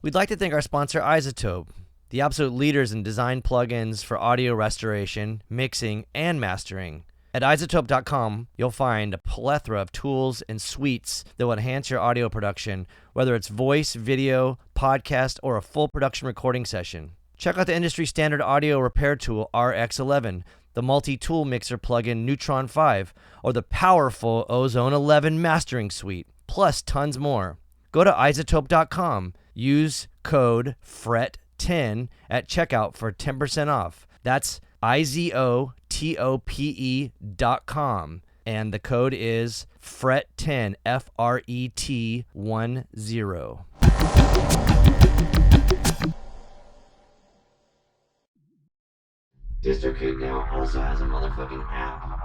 We'd like to thank our sponsor, iZotope, the absolute leaders in design plugins for audio restoration, mixing, and mastering. At iZotope.com, you'll find a plethora of tools and suites that will enhance your audio production, whether it's voice, video, podcast, or a full production recording session. Check out the industry standard audio repair tool RX11, the multi-tool mixer plugin Neutron 5, or the powerful Ozone 11 mastering suite, plus tons more. Go to iZotope.com, use code FRET10 at checkout for 10% off. That's iZotope.com, and the code is FRET10, FRET10. DistroKid now also has a motherfucking app.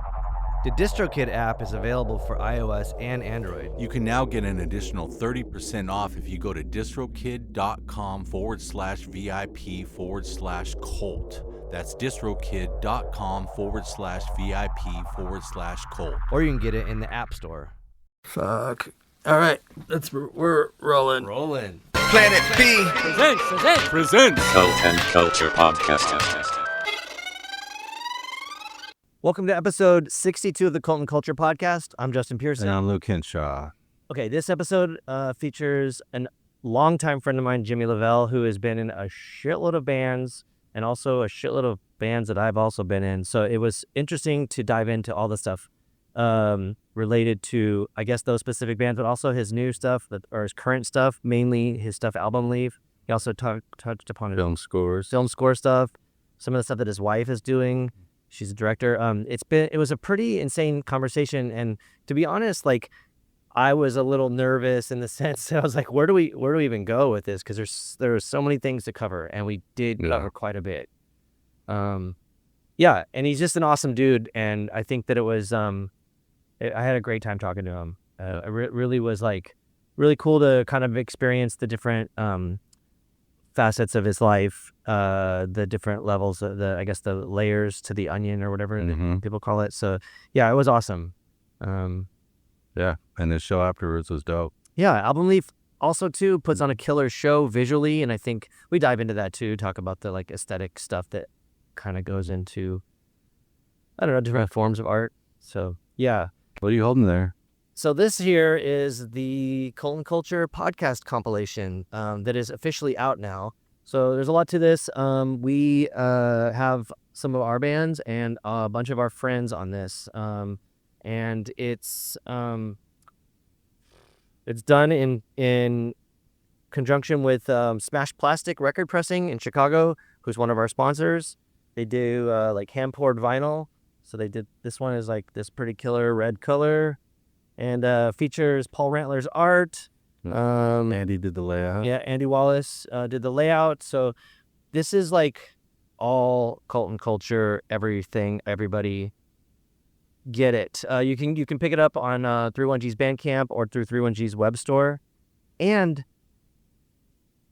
The DistroKid app is available for iOS and Android. You can now get an additional 30% off if you go to distrokid.com/VIP/cult. That's distrokid.com/VIP/cult. Or you can get it in the App Store. Fuck. All right, we're rolling. Rolling. Planet B Presents Cult and Culture Podcast. Welcome to episode 62 of the Cult and Culture Podcast. I'm Justin Pearson. And I'm Luke Henshaw. Okay, this episode features a longtime friend of mine, Jimmy LaValle, who has been in a shitload of bands and also a shitload of bands that I've also been in. So it was interesting to dive into all the stuff related to, I guess, those specific bands, but also his new stuff or his current stuff, mainly his stuff album Leave. He also touched upon Film score stuff, some of the stuff that his wife is doing. She's a director. It was a pretty insane conversation, and to be honest, like I was a little nervous in the sense that I was like, where do we even go with this? Because there are so many things to cover, and we did cover quite a bit. And he's just an awesome dude, and I think that it was I had a great time talking to him. It really was like really cool to kind of experience the different facets of his life, the different levels of the layers to the onion or whatever that people call it. So yeah, it was awesome. and his show afterwards was dope. Yeah, Album Leaf also too puts on a killer show visually, and I think we dive into that too, talk about the like aesthetic stuff that kind of goes into, I don't know, different forms of art. So yeah. What are you holding there? So this here is the Cult and Culture podcast compilation that is officially out now. So there's a lot to this. We have some of our bands and a bunch of our friends on this. And it's done in conjunction with Smash Plastic Record Pressing in Chicago, who's one of our sponsors. They do like hand-poured vinyl. So they did, this one is like this pretty killer red color. And features Paul Rantler's art. Andy did the layout. Yeah, Andy Wallace did the layout. So this is like all Cult and Culture, everything, everybody. Get it. You can pick it up on 31G's Bandcamp or through 31G's web store. And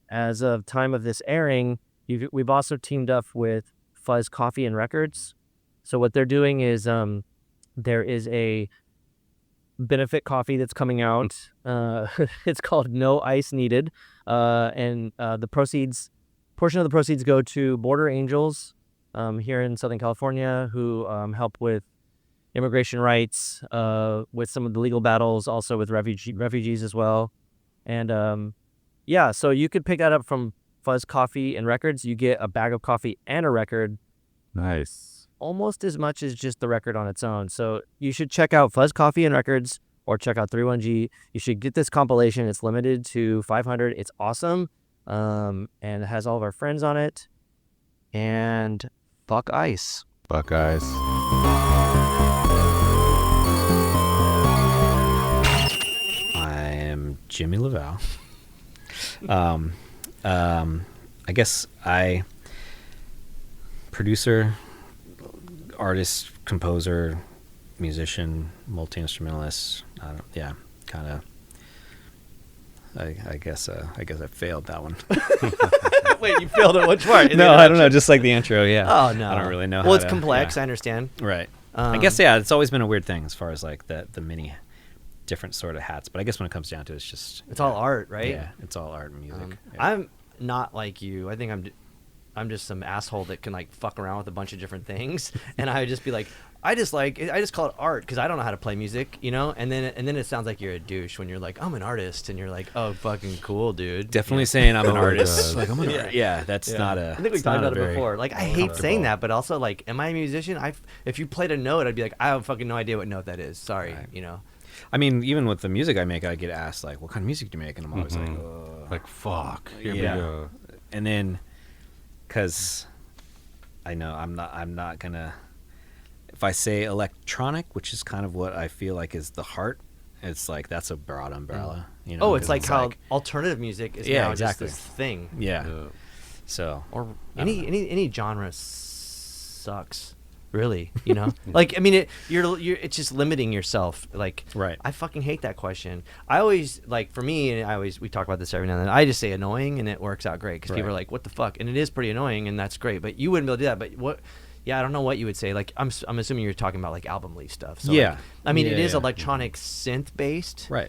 as of time of this airing, we've also teamed up with Fuzz Coffee and Records. So what they're doing is there is a benefit coffee that's coming out. It's called No Ice Needed, and the portion of the proceeds go to Border Angels here in Southern California, who help with immigration rights, with some of the legal battles, also with refugees as well. And so you could pick that up from Fuzz Coffee and Records. You get a bag of coffee and a record. Nice. Almost as much as just the record on its own. So you should check out Fuzz Coffee and Records or check out 31G. You should get this compilation. It's limited to 500. It's awesome. And it has all of our friends on it. And fuck ice. Fuck ice. I am Jimmy LaValle. I guess producer, artist, composer, musician, multi-instrumentalist. I guess I failed that one. Wait, you failed at which part? No, I don't know. Just like the intro, yeah. Oh, no. I don't really know. Well, it's complex. Yeah. I understand. Right. I guess, yeah, it's always been a weird thing as far as like the mini different sort of hats. But I guess when it comes down to it, it's just It's all art, right? Yeah, it's all art and music. Yeah. I'm not like you. I think I'm just some asshole that can like fuck around with a bunch of different things, and I would just be like, I just call it art because I don't know how to play music, you know. And then it sounds like you're a douche when you're like, I'm an artist, and you're like, oh, fucking cool, dude. Definitely saying I'm an artist. does. Like I'm an artist. Yeah, that's not a. I think we talked about it before. Like, I hate saying that, but also like, am I a musician? If you played a note, I'd be like, I have fucking no idea what note that is. Sorry, Right. you know. I mean, even with the music I make, I get asked like, "What kind of music do you make?" And I'm always like, "Ugh." Like, fuck. Here we Yeah. go. And then, because I know I'm not gonna. If I say electronic, which is kind of what I feel like is the heart, it's like that's a broad umbrella. You know, Oh, it's 'cause like how alternative music is now exactly. just this thing. Yeah. Yeah. So Or any genre sucks, really, you know. Like, I mean, you're it's just limiting yourself. Like, Right. I fucking hate that question. I always, like, for me, and we talk about this every now and then, I just say annoying, and it works out great because people Right. are like, what the fuck, and it is pretty annoying, and that's great. But you wouldn't be able to do that. But what? Yeah, I don't know what you would say. Like, I'm assuming you're talking about like album leaf stuff. So, Yeah. like, I mean, it Yeah, is yeah. electronic synth based. Right.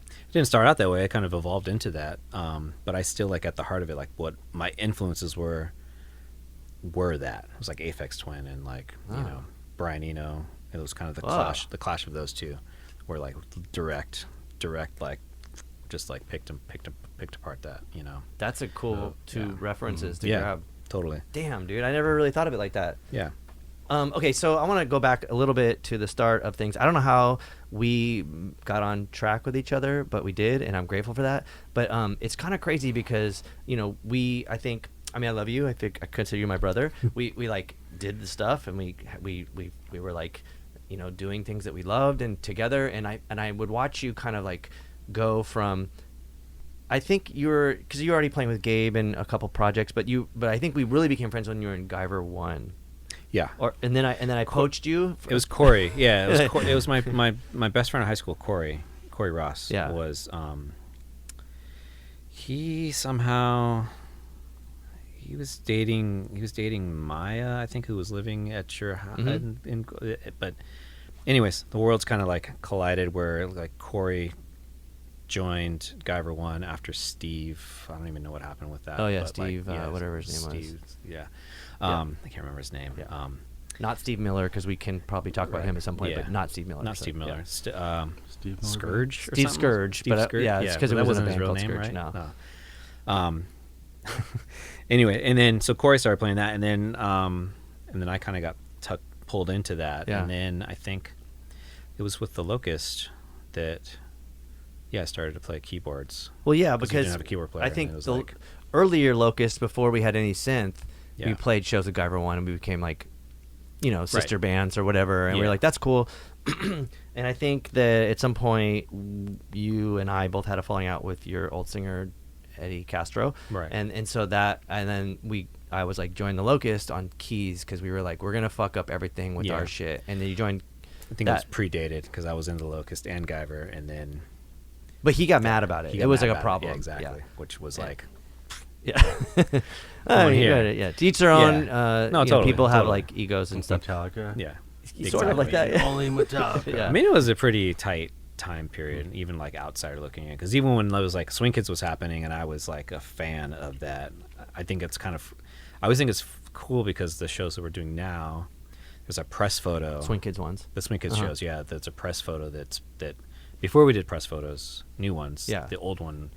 It didn't start out that way. I kind of evolved into that. But I still like at the heart of it, like what my influences were that. It was like Aphex Twin and like, you know, Brian Eno. It was kind of the clash of those two were like direct, like just like picked apart that, you know. That's a cool two references to Yeah. grab. Totally. Damn, dude, I never really thought of it like that. Yeah. Okay, so I want to go back a little bit to the start of things. I don't know how we got on track with each other, but we did, and I'm grateful for that. But it's kind of crazy because, you know, I love you. I think I consider you my brother. we like did the stuff, and we were like, you know, doing things that we loved and together. And I would watch you kind of like go from. I think because you were already playing with Gabe in a couple projects, but I think we really became friends when you were in Guyver 1. Yeah. And then I poached you. It was Corey. Yeah, it was my best friend in high school, Corey Ross. Yeah. Was he was dating Maya, I think, who was living at your house. But anyways, the worlds kind of like collided where like Corey joined Guyver 1 after Steve. I don't even know what happened with that. Oh yeah, but Steve, like, whatever his name was. Steve, yeah. I can't remember his name. Yeah. Not Steve Miller, because we can probably talk about him at some point, Yeah. but not Steve Miller. Not so, Steve Miller. yeah. Steve Morgan? Scourge. Or Steve something? Scourge, Steve but Scourge? yeah, it's because it that was in a wasn't his band real called name, Scourge. right? No. Anyway, and then so Corey started playing that, and then I kind of got pulled into that, Yeah. and then I think it was with the Locust that I started to play keyboards. Well, yeah, you because didn't have a keyboard player, I and think it was the like- earlier Locust, before we had any synth, we Yeah. played shows with Guyver 1, and we became like, you know, sister bands or whatever, and we Yeah. were like, that's cool. And I think that at some point, you and I both had a falling out with your old singer, Eddie Castro, Right. And so then I was like, join the Locust on keys, because we were like, we're gonna fuck up everything with Yeah. our shit, and then you joined. I think it was predated because I was into Locust and Guyver, and then But he got mad about it. he It got was mad like a about it. problem. Yeah, exactly. Which was Yeah. like, Yeah. I mean, here. yeah. To each their own. Yeah. No, You know, totally, people have totally. like egos and stuff. Metallica? yeah. Sort of like that. Yeah. Only Metallica. Yeah. I mean, it was a pretty tight time period, even like outsider looking in. Because even when it was like Swing Kids was happening, and I was like a fan of that, I think it's kind of, I always think it's cool because the shows that we're doing now, there's a press photo. Swing Kids ones. The Swing Kids shows, yeah. That's a press photo that before we did press photos, new ones. Yeah. The old one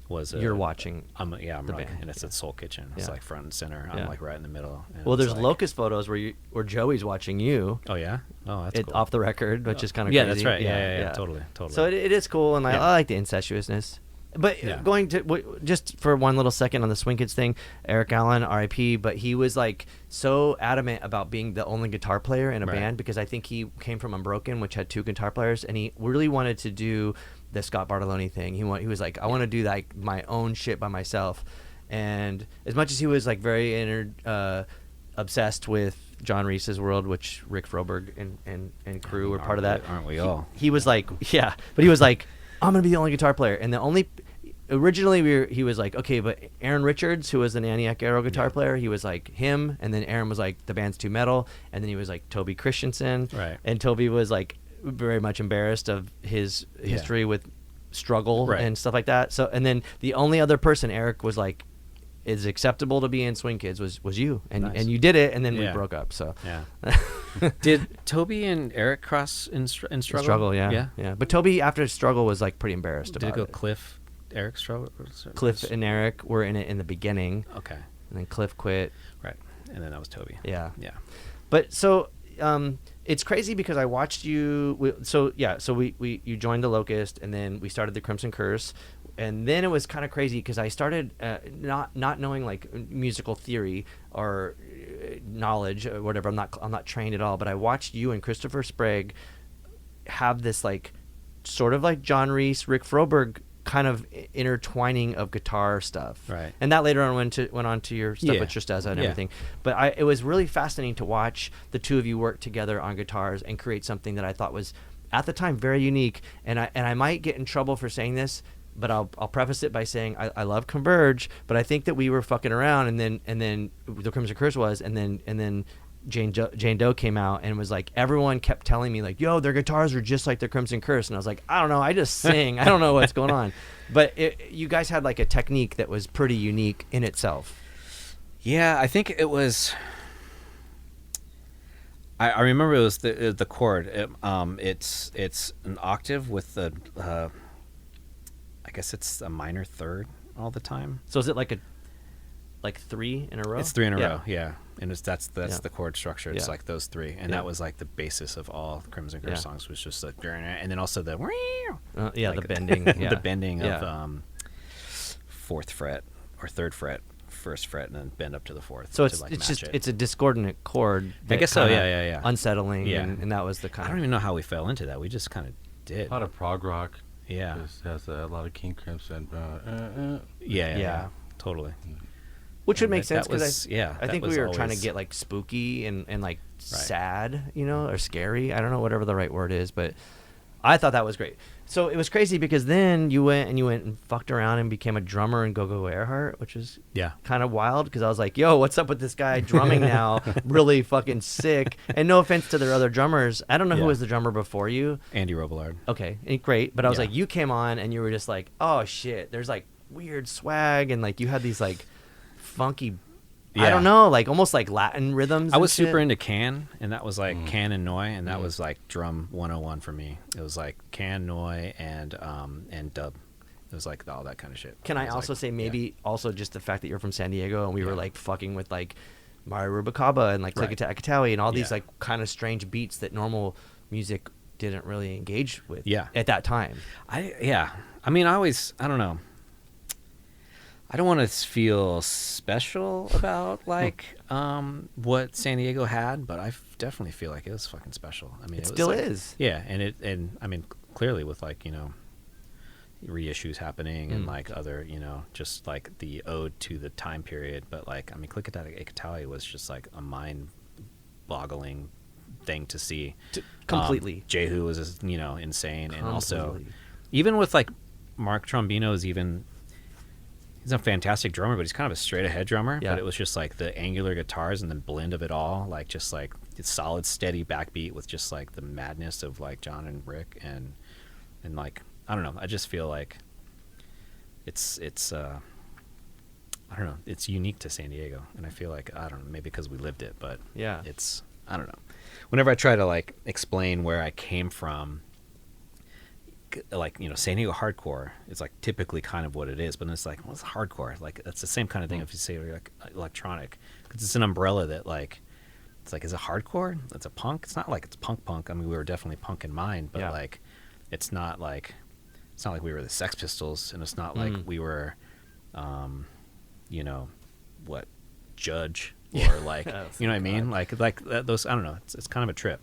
was You're watching. I'm the like, band, and it's at Soul Kitchen. It's Yeah. like front and center. Yeah. I'm like right in the middle. And Well, it's there's like, Locust photos where Joey's watching you. Oh yeah. Oh, that's cool. Off the record, which is kind of yeah, crazy. that's right. Yeah. Totally. So it is cool, and I Yeah. like the incestuousness. But Yeah. going to just for one little second on the Swing Kids thing, Eric Allen, R.I.P. But he was like so adamant about being the only guitar player in a Right. band, because I think he came from Unbroken, which had 2 guitar players, and he really wanted to do the Scott Bartolone thing. He was like, I want to do like my own shit by myself. And as much as he was like very obsessed with John Reese's world, which Rick Froberg and crew were part of that, Aren't we all? he was like, yeah, but he was like, I'm gonna be the only guitar player, and the only. Originally, he was like, okay, but Aaron Richards, who was the Naniac Arrow guitar player, he was like him, and then Aaron was like, the band's too metal, and then he was like Toby Christensen, Right. and Toby was like very much embarrassed of his history with struggle Right. and stuff like that. So, and then the only other person Eric was like, is acceptable to be in Swing Kids was you, and Nice. and you did it, and then we Yeah. broke up. So Yeah. Did Toby and Eric cross in struggle? yeah. But Toby after struggle was like pretty embarrassed Did it about go it. Cliff, Eric struggle? Cliff and Eric were in it in the beginning, Okay. and then Cliff quit. Right. And then that was Toby. Yeah. Yeah. But so it's crazy because I watched you. So you joined the Locust, and then we started the Crimson Curse, and then it was kind of crazy because I started not knowing like musical theory or knowledge or whatever. I'm not trained at all. But I watched you and Christopher Sprague have this like sort of like John Reese, Rick Froberg kind of intertwining of guitar stuff, Right. And that later on went on to your stuff Yeah. with Tristeza and Yeah. everything. But it was really fascinating to watch the two of you work together on guitars and create something that I thought was at the time very unique. And I might get in trouble for saying this, but I'll preface it by saying I love Converge, but I think that we were fucking around, and then the Crimson Curse was, and then Jane Doe came out and was like, everyone kept telling me like, yo, their guitars are just like the Crimson Curse, and I was like, I don't know, I just sing, I don't know what's going on. But you guys had like a technique that was pretty unique in itself. Yeah, I think it was. I remember it was the chord. It's an octave with the. I guess it's a minor third all the time. So is it like three in a row? It's three in a Yeah. row, yeah. And that's Yeah. the chord structure. It's Yeah. like those three, and Yeah. that was like the basis of all Crimson Curse Yeah. songs. Was just like, and then also the Yeah, like the bending. Yeah. the bending Yeah. of fourth fret or third fret, first fret, and then bend up to the fourth. So to, like, it's match just it. it's a discordant chord. I that guess so. kinda Yeah. Unsettling. Yeah. And that was the I kind. don't even know how we fell into that. We just kind of did. A lot of prog rock. Yeah. Just has a lot of King Crimson. Yeah. Totally. Which would make That sense because was- yeah, I that think we was were trying to always- get like spooky and like sad, or scary. I don't know whatever the right word is, but I thought that was great. So it was crazy because then you went and fucked around and became a drummer in GoGoGo Airheart, which is Yeah. kind of wild because I was like, yo, what's up with this guy drumming now? Really fucking sick. And no offense to their other drummers. I don't know who Yeah. was the drummer before you. Andy Robillard. Okay, great. But I was Yeah. like, you came on and you were just like, oh shit, there's like weird swag and like you had these like funky, I Yeah. don't know, like almost like Latin rhythms. I and was shit. super into Can, and that was like Can and Noi, and that was like drum 101 for me. It was like Can, Noi, and dub. It was like all that kind of shit. Can I was also like, say maybe also just the fact that you're from San Diego and we were Yeah. like fucking with like Mario Rubicaba and like Right. Clickata Akatawi and all these Yeah. like kind of strange beats that normal music didn't really engage with Yeah. at that time. I mean, I don't know. I don't want to feel special about like what San Diego had, but I definitely feel like it was fucking special. I mean, It was still like- is. Yeah, and I mean, clearly with like reissues happening and like other just like the ode to the time period, but like I mean, Clickata Akatawi was just like a mind-boggling thing to see. Completely. Jehu was insane, and also Completely. even with like Mark Trombino's he's a fantastic drummer, but he's kind of a straight ahead drummer. Yeah. But it was just like the angular guitars and the blend of it all, like just like it's solid, steady backbeat with just like the madness of like John and Rick and like I don't know. I just feel like it's I don't know. It's unique to San Diego, and I feel like I don't know, maybe because we lived it, but Yeah. it's I don't know. Whenever I try to like explain where I came from, like San Diego hardcore is like typically kind of what it is, but it's like what's hardcore? Like that's the same kind of thing if you say like electronic, because it's an umbrella that like it's like is it hardcore? It's a punk. It's not like it's punk. I mean, we were definitely punk in mind, but Yeah. like it's not like we were the Sex Pistols, and it's not like we were, what Judge or like you know what I mean? Like those I don't know. It's kind of a trip,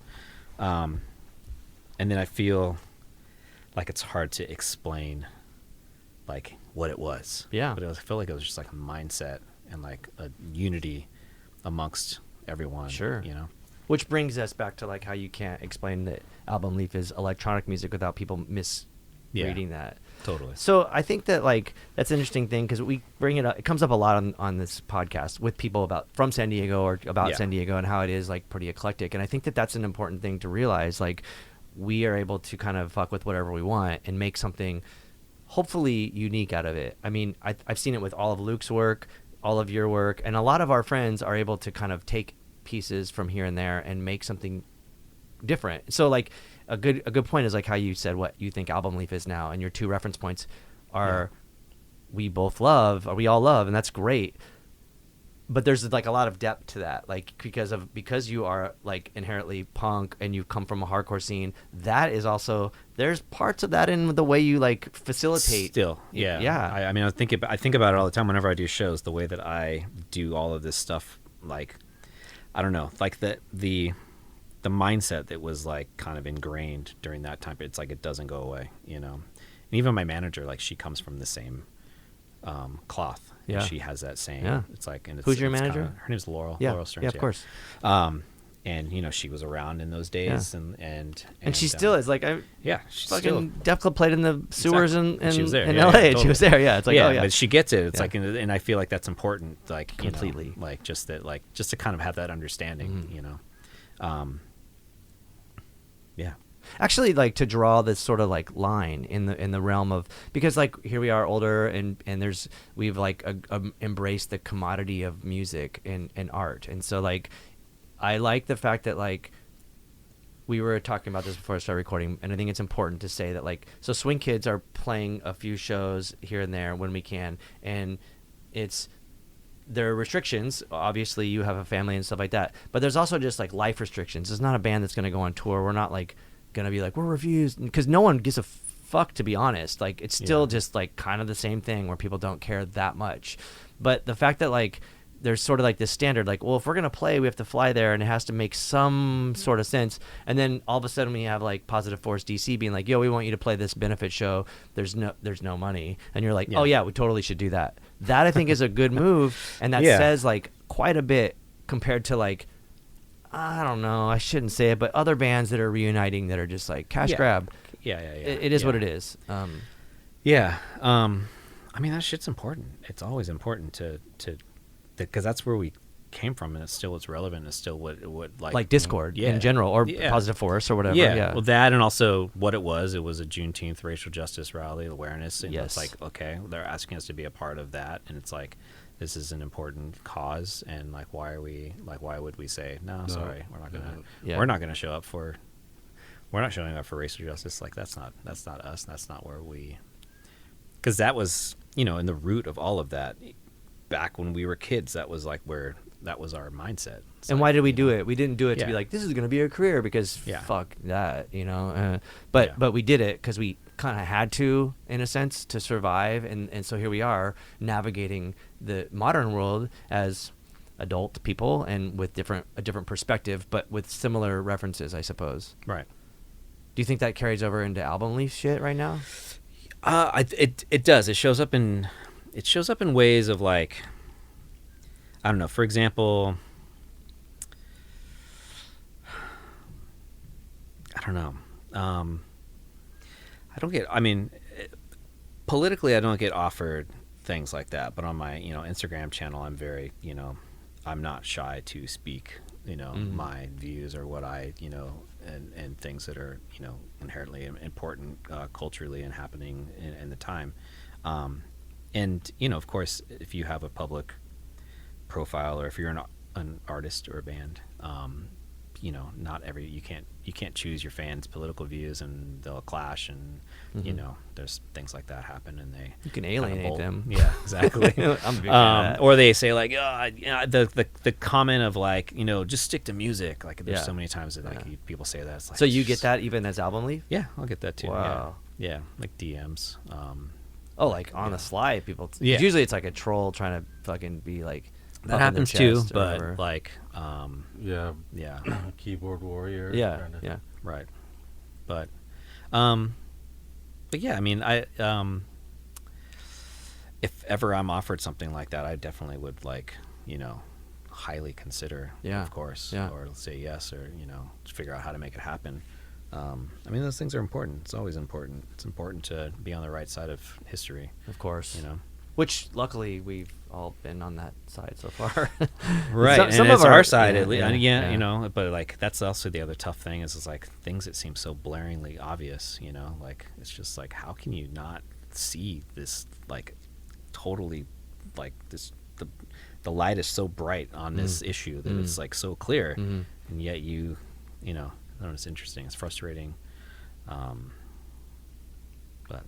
and then I feel like it's hard to explain like what it was. Yeah. But I feel like it was just like a mindset and like a unity amongst everyone. Sure. Which Which brings us back to like how you can't explain that Album Leaf is electronic music without people misreading that. totally. So I think that like that's an interesting thing because we bring it up. It comes up a lot on this podcast with people from San Diego or about Yeah. San Diego and how it is like pretty eclectic. And I think that that's an important thing to realize. Like we are able to kind of fuck with whatever we want and make something hopefully unique out of it. I mean, I've seen it with all of Luke's work, all of your work, and a lot of our friends are able to kind of take pieces from here and there and make something different. So like a good point is like how you said what you think Album Leaf is now, and your two reference points are we both love, or we all love, and that's great. But there's like a lot of depth to that, like because you are like inherently punk and you come from a hardcore scene. That is also, there's parts of that in the way you like facilitate. Still, yeah. I mean, I think about it all the time whenever I do shows. The way that I do all of this stuff, like I don't know, like the mindset that was like kind of ingrained during that time. It's like it doesn't go away, you know. And even my manager, like she comes from the same cloth. Yeah, she has that same. Yeah, it's like, and it's, who's your it's manager? Kinda, her name's Laurel. Yeah, Laurel Stearns, yeah, of course. And you know, she was around in those days, and she still is. Like she's fucking still, Def Club played in the sewers in she was there. in Yeah, LA. totally. She was there. Yeah, it's like but she gets it. It's like, and I feel like that's important. Like completely, you know, like just that, like just to kind of have that understanding. You know, yeah. Actually, like to draw this sort of like line in the realm of, because like here we are older and we've like embraced the commodity of music and art, and so like I like the fact that like we were talking about this before I started recording, and I think it's important to say that like, so Swing Kids are playing a few shows here and there when we can, and there are restrictions. Obviously you have a family and stuff like that, but there's also just like life restrictions. It's not a band that's going to go on tour. We're not like gonna be like, we're refused, because no one gives a fuck, to be honest. Like it's still just like kind of the same thing where people don't care that much. But the fact that like there's sort of like this standard, like, well, if we're gonna play, we have to fly there, and it has to make some sort of sense. And then all of a sudden we have like Positive Force DC being like, yo, we want you to play this benefit show, there's no money, and you're like, oh yeah, we totally should do that. That I think is a good move, and that says like quite a bit compared to like, I don't know, I shouldn't say it, but other bands that are reuniting that are just like cash grab. Yeah. It is what it is. I mean, that shit's important. It's always important to because that's where we came from, and it's relevant. It's still what like Discord in general, or Positive Force or whatever. Yeah. Well, that, and also what it was a Juneteenth racial justice rally awareness, and it's like, okay, they're asking us to be a part of that, and it's like, this is an important cause, and like, why would we say no, sorry, we're not gonna show up for, we're not showing up for racial justice. Like that's not us. That's not where we, because that was, you know, in the root of all of that back when we were kids. That was like where that was our mindset. It's and like, why did we do it? We didn't do it to be like, this is gonna be a career, because fuck that, you know. But we did it because we kind of had to, in a sense, to survive, and so here we are navigating the modern world as adult people, and with a different perspective, but with similar references, I suppose. Right. Do you think that carries over into Album Leaf shit right now? It does. It shows up in ways of like, I don't know. For example, I don't know. Politically, I don't get offered things like that, but on my, you know, Instagram channel, I'm very, you know, I'm not shy to speak, you know, my views, or what I, you know, and things that are, you know, inherently important culturally and happening in the time. And, you know, of course, if you have a public profile, or if you're an artist or a band, you know, you can't choose your fans' political views, and they'll clash, and you know, there's things like that happen, and you can alienate them. Yeah, exactly. Or they say like, the comment of like, you know, just stick to music. Like there's so many times that like people say that. It's like, so you get that even as Album Leaf? Yeah, I'll get that too. Wow. Yeah, like DMs. Like on the slide, people. Usually it's like a troll trying to fucking be like. That happens too, but like, keyboard warrior. Yeah, right. But yeah, I mean, if ever I'm offered something like that, I definitely would, like, you know, highly consider, of course, or say yes, or, you know, figure out how to make it happen. I mean, those things are important. It's always important. It's important to be on the right side of history. Of course. You know. which luckily we've all been on that side so far. Right, Some and of it's our side, yeah, at least. yeah. You know, but like that's also the other tough thing is like things that seem so blaringly obvious. You know, like it's just like how can you not see this like totally like this the light is so bright on this issue that it's like so clear, and yet you know, I don't know, it's interesting, it's frustrating, but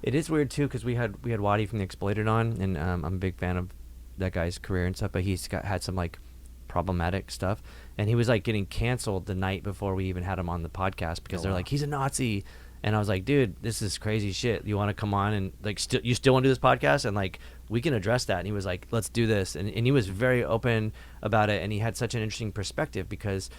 It is weird too because we had Waddy from the Exploited on, and I'm a big fan of that guy's career and stuff. But he's had some like problematic stuff, and he was like getting canceled the night before we even had him on the podcast because they're like, he's a Nazi, and I was like, dude, this is crazy shit. You want to come on and like you still want to do this podcast, and like we can address that. And he was like, let's do this, and he was very open about it, and he had such an interesting perspective because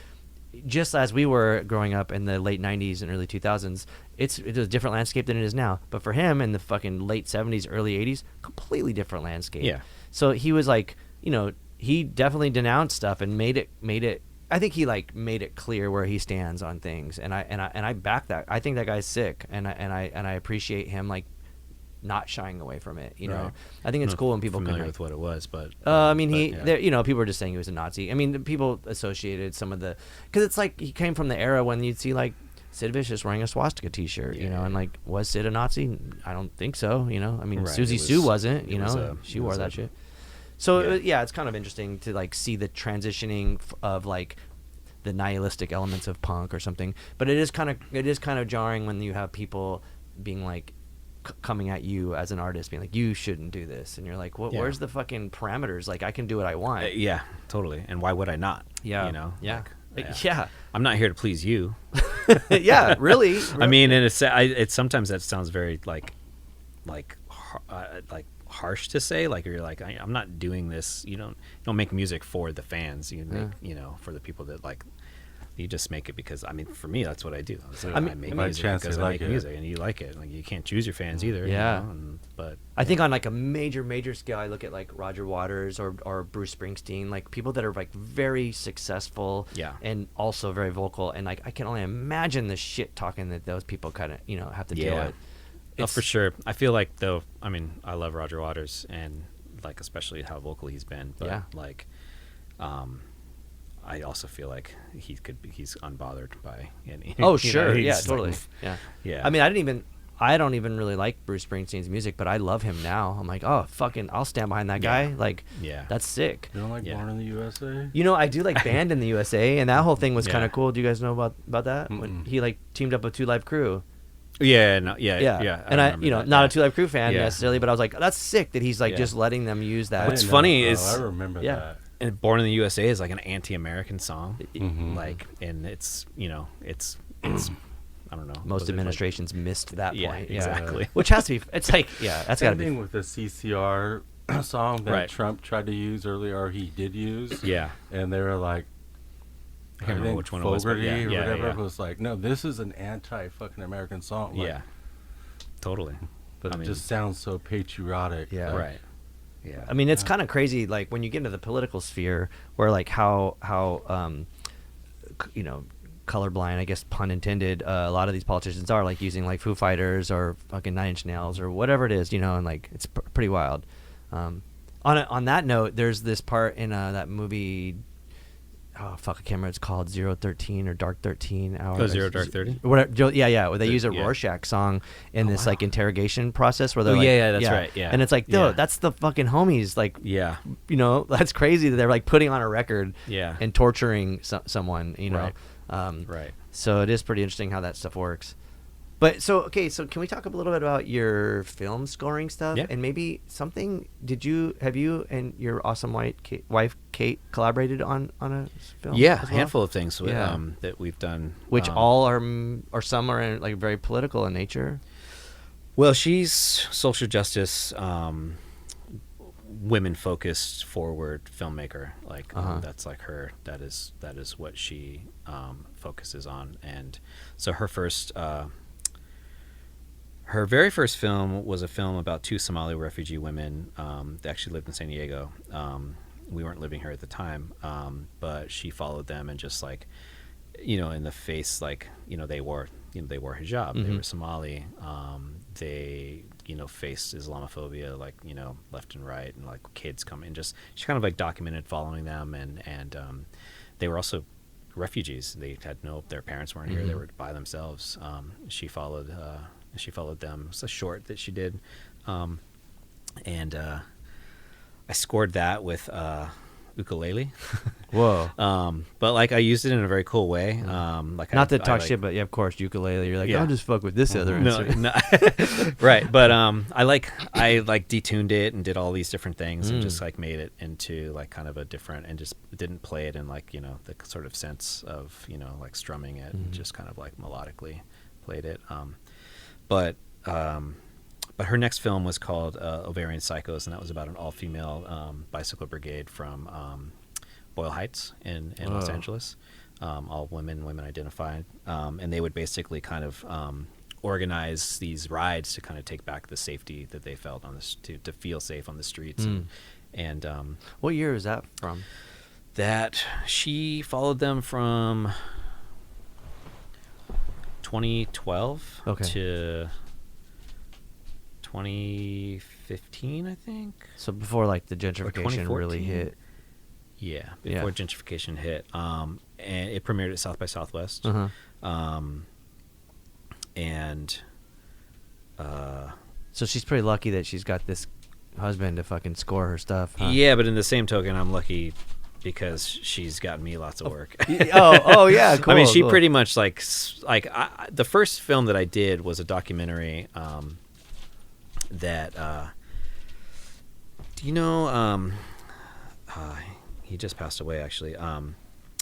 just as we were growing up in the late 90s and early 2000s, it was a different landscape than it is now. But for him in the fucking late 70s, early 80s, completely different landscape. Yeah. So he was like, you know, he definitely denounced stuff and made it. I think he like made it clear where he stands on things, and I back that. I think that guy's sick, and I appreciate him like not shying away from it. You know, I think it's cool when people familiar can with what it was, but I mean, but, you know, people were just saying he was a Nazi. I mean, the people associated some of the, because it's like he came from the era when you'd see like Sid Vicious wearing a swastika T-shirt, you know, and like, was Sid a Nazi? I don't think so. You know, I mean, Susie Sue wasn't. You know, she wore that shit. So yeah, it's kind of interesting to like see the transitioning of like the nihilistic elements of punk or something. But it is kind of jarring when you have people being like coming at you as an artist being like, you shouldn't do this, and you're like, where's the fucking parameters? Like, I can do what I want. yeah, totally. And why would I not? Yeah, you know, yeah. I'm not here to please you. Yeah, really. I mean, and it's sometimes that sounds very like harsh to say. Like you're like, I'm not doing this. You don't make music for the fans. You make for the people that like. You just make it because, I mean, for me, that's what I do. I make music because I make music, and you like it. Like, you can't choose your fans either. Yeah. You know? But I think on like a major scale, I look at like Roger Waters or Bruce Springsteen, like people that are like very successful, and also very vocal, and like I can only imagine the shit talking that those people kind of have to deal with. Oh, for sure. I feel like though, I mean, I love Roger Waters and like especially how vocal he's been. But like, I also feel like he's unbothered by any. Oh sure, yeah, like, totally, yeah. I mean, I don't even really like Bruce Springsteen's music, but I love him now. I'm like, oh fucking, I'll stand behind that guy. Like, that's sick. You don't like Born in the USA? You know, I do like Band in the USA, and that whole thing was kind of cool. Do you guys know about that? When he like teamed up with Two Live Crew. Yeah. And I not a Two Live Crew fan necessarily, but I was like, oh, that's sick that he's like just letting them use that. What's funny is I remember that. And Born in the USA is like an anti-American song, like, and it's I don't know. Most administrations missed that point. Exactly. Which has to be. It's like that's got to be. Same thing with the CCR song that Trump tried to use earlier, or he did use. Yeah. And they were like, I can't remember which one it was, but or whatever was like, no, this is an anti-fucking American song. Like, totally. But it just sounds so patriotic. Yeah. Like, Right. Yeah. I mean, it's kind of crazy, like when you get into the political sphere, where like how colorblind, I guess pun intended, a lot of these politicians are like using like Foo Fighters or fucking Nine Inch Nails or whatever it is, and like it's pretty wild. On that note, there's this part in that movie. Oh fuck! I can't remember. It's called 013 or Dark 13 Hours. Oh, 0 Dark 30. Whatever. Yeah. Where they use a Rorschach song in this like interrogation process where they're like, that's right. Yeah. And it's like, that's the fucking homies. Like, that's crazy that they're like putting on a record. Yeah. And torturing someone. Right. Right. So it is pretty interesting how that stuff works. But so can we talk a little bit about your film scoring stuff? Yeah. And maybe something, have you and your awesome wife Kate collaborated on a film? Yeah, as a well? handful of things that we've done. Which all are, or some are like very political in nature? Well, she's social justice, women-focused, forward filmmaker. Like that's like her. That is what she focuses on. And so her very first film was a film about two Somali refugee women. They actually lived in San Diego. We weren't living here at the time, but she followed them and just like, in the face, like, they wore hijab. They were Somali. They face Islamophobia, like, left and right, and like kids come in. Just she kind of like documented following them, and they were also refugees. They had their parents weren't here. They were by themselves. She followed them. It's a short that she did, and I scored that with ukulele. Whoa. But like I used it in a very cool way. Like not to talk shit, but yeah, of course, ukulele. You're like, Yeah. I'll just fuck with this other no, instrument. no. Right. But I detuned it and did all these different things and just like made it into like kind of a different, and just didn't play it in like, the sort of sense of, like strumming it, and just kind of like melodically played it. But her next film was called Ovarian Psychos, and that was about an all-female bicycle brigade from Boyle Heights in Los Angeles. All women identified. And they would basically kind of organize these rides to kind of take back the safety that they felt on this, to feel safe on the streets. And What year is that from? that she followed them from 2012 Okay. to 2015, I think. So before like the gentrification really 2014? hit. Yeah, Yeah. before gentrification hit. And it premiered at South by Southwest. Uh-huh. And So she's pretty lucky that she's got this husband to fucking score her stuff. Huh? yeah, but in the same token, I'm lucky because she's gotten me lots of work. oh yeah, cool. I mean, she cool. pretty much the first film that I did was a documentary that do you know he just passed away actually,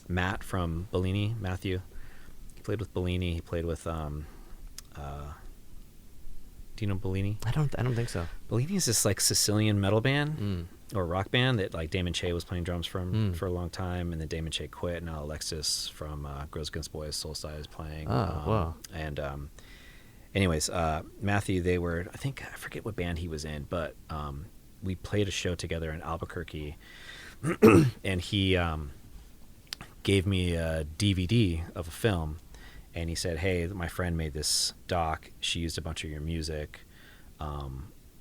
Matt from Bellini, Matthew. He played with Bellini. He played with do you know Bellini? I don't think so. Bellini is this like Sicilian metal band or rock band that like Damon Che was playing drums from for a long time, and then Damon Che quit. Now Alexis from Girls Against Boys Soulside is playing. Wow. And anyways, Matthew, they were, I forget what band he was in, but we played a show together in Albuquerque, and he gave me a DVD of a film, and he said, "Hey, my friend made this doc. She used a bunch of your music.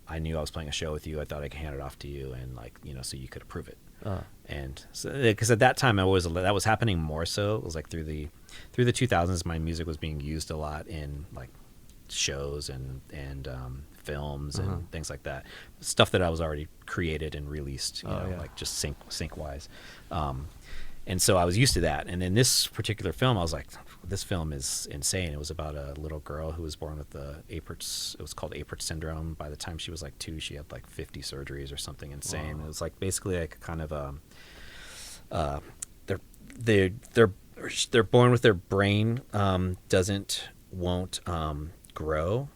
I knew I was playing a show with you. I thought I could hand it off to you, and like, so you could approve it." And so, because at that time that was happening more so. It was like through the 2000s, my music was being used a lot in like shows and films and things like that. Stuff that I was already created and released, like just sync wise. And so I was used to that. And then this particular film, I was like, this film is insane. It was about a little girl who was born with it was called Apert syndrome. By the time she was like 2, she had like 50 surgeries or something insane. Wow. It was like basically like kind of they're born with their brain won't grow,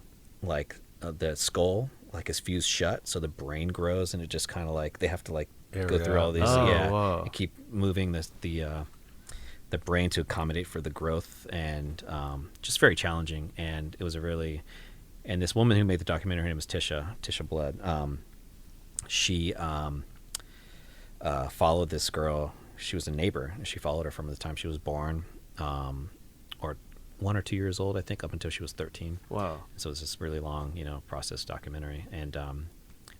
like the skull like is fused shut, so the brain grows, and it just kind of like they have to like go through all these and keep moving the brain to accommodate for the growth, and just very challenging. And it was and this woman who made the documentary, her name was Tisha Blood. She followed this girl. She was a neighbor, and she followed her from the time she was born, or 1 or 2 years old, I think, up until she was 13. Wow. So it's this really long, process documentary. And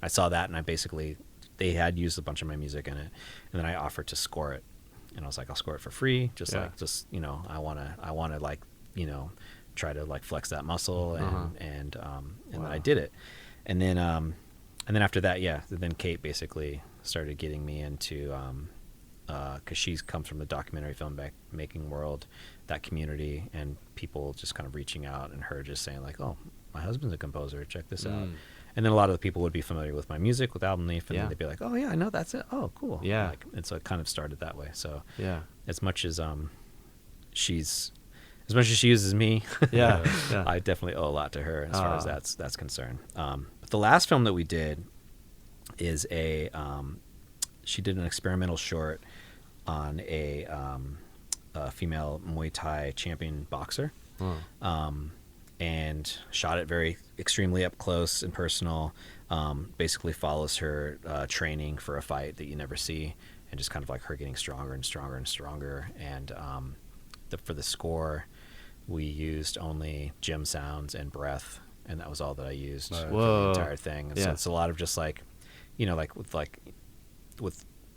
I saw that, and they had used a bunch of my music in it, and then I offered to score it. And I was like, I'll score it for free. I want to like, try to like flex that muscle, and then I did it. And then after that, then Kate basically started getting me into, cause she comes from the documentary film making world, that community, and people just kind of reaching out, and her just saying like, oh, my husband's a composer, check this out. And then a lot of the people would be familiar with my music, with Album Leaf, and then they'd be like, "Oh yeah, I know that's it. Oh, cool." Yeah. And so it kind of started that way. So as much as she uses me, I definitely owe a lot to her as far as that's concerned. But the last film that we did is she did an experimental short on a female Muay Thai champion boxer. And shot it very extremely up close and personal. Basically follows her training for a fight that you never see, and just kind of like her getting stronger and stronger and stronger. And for the score, we used only gym sounds and breath, and that was all that I used Right. for Whoa. the entire thing. And Yeah. so it's a lot of just like, you know, like with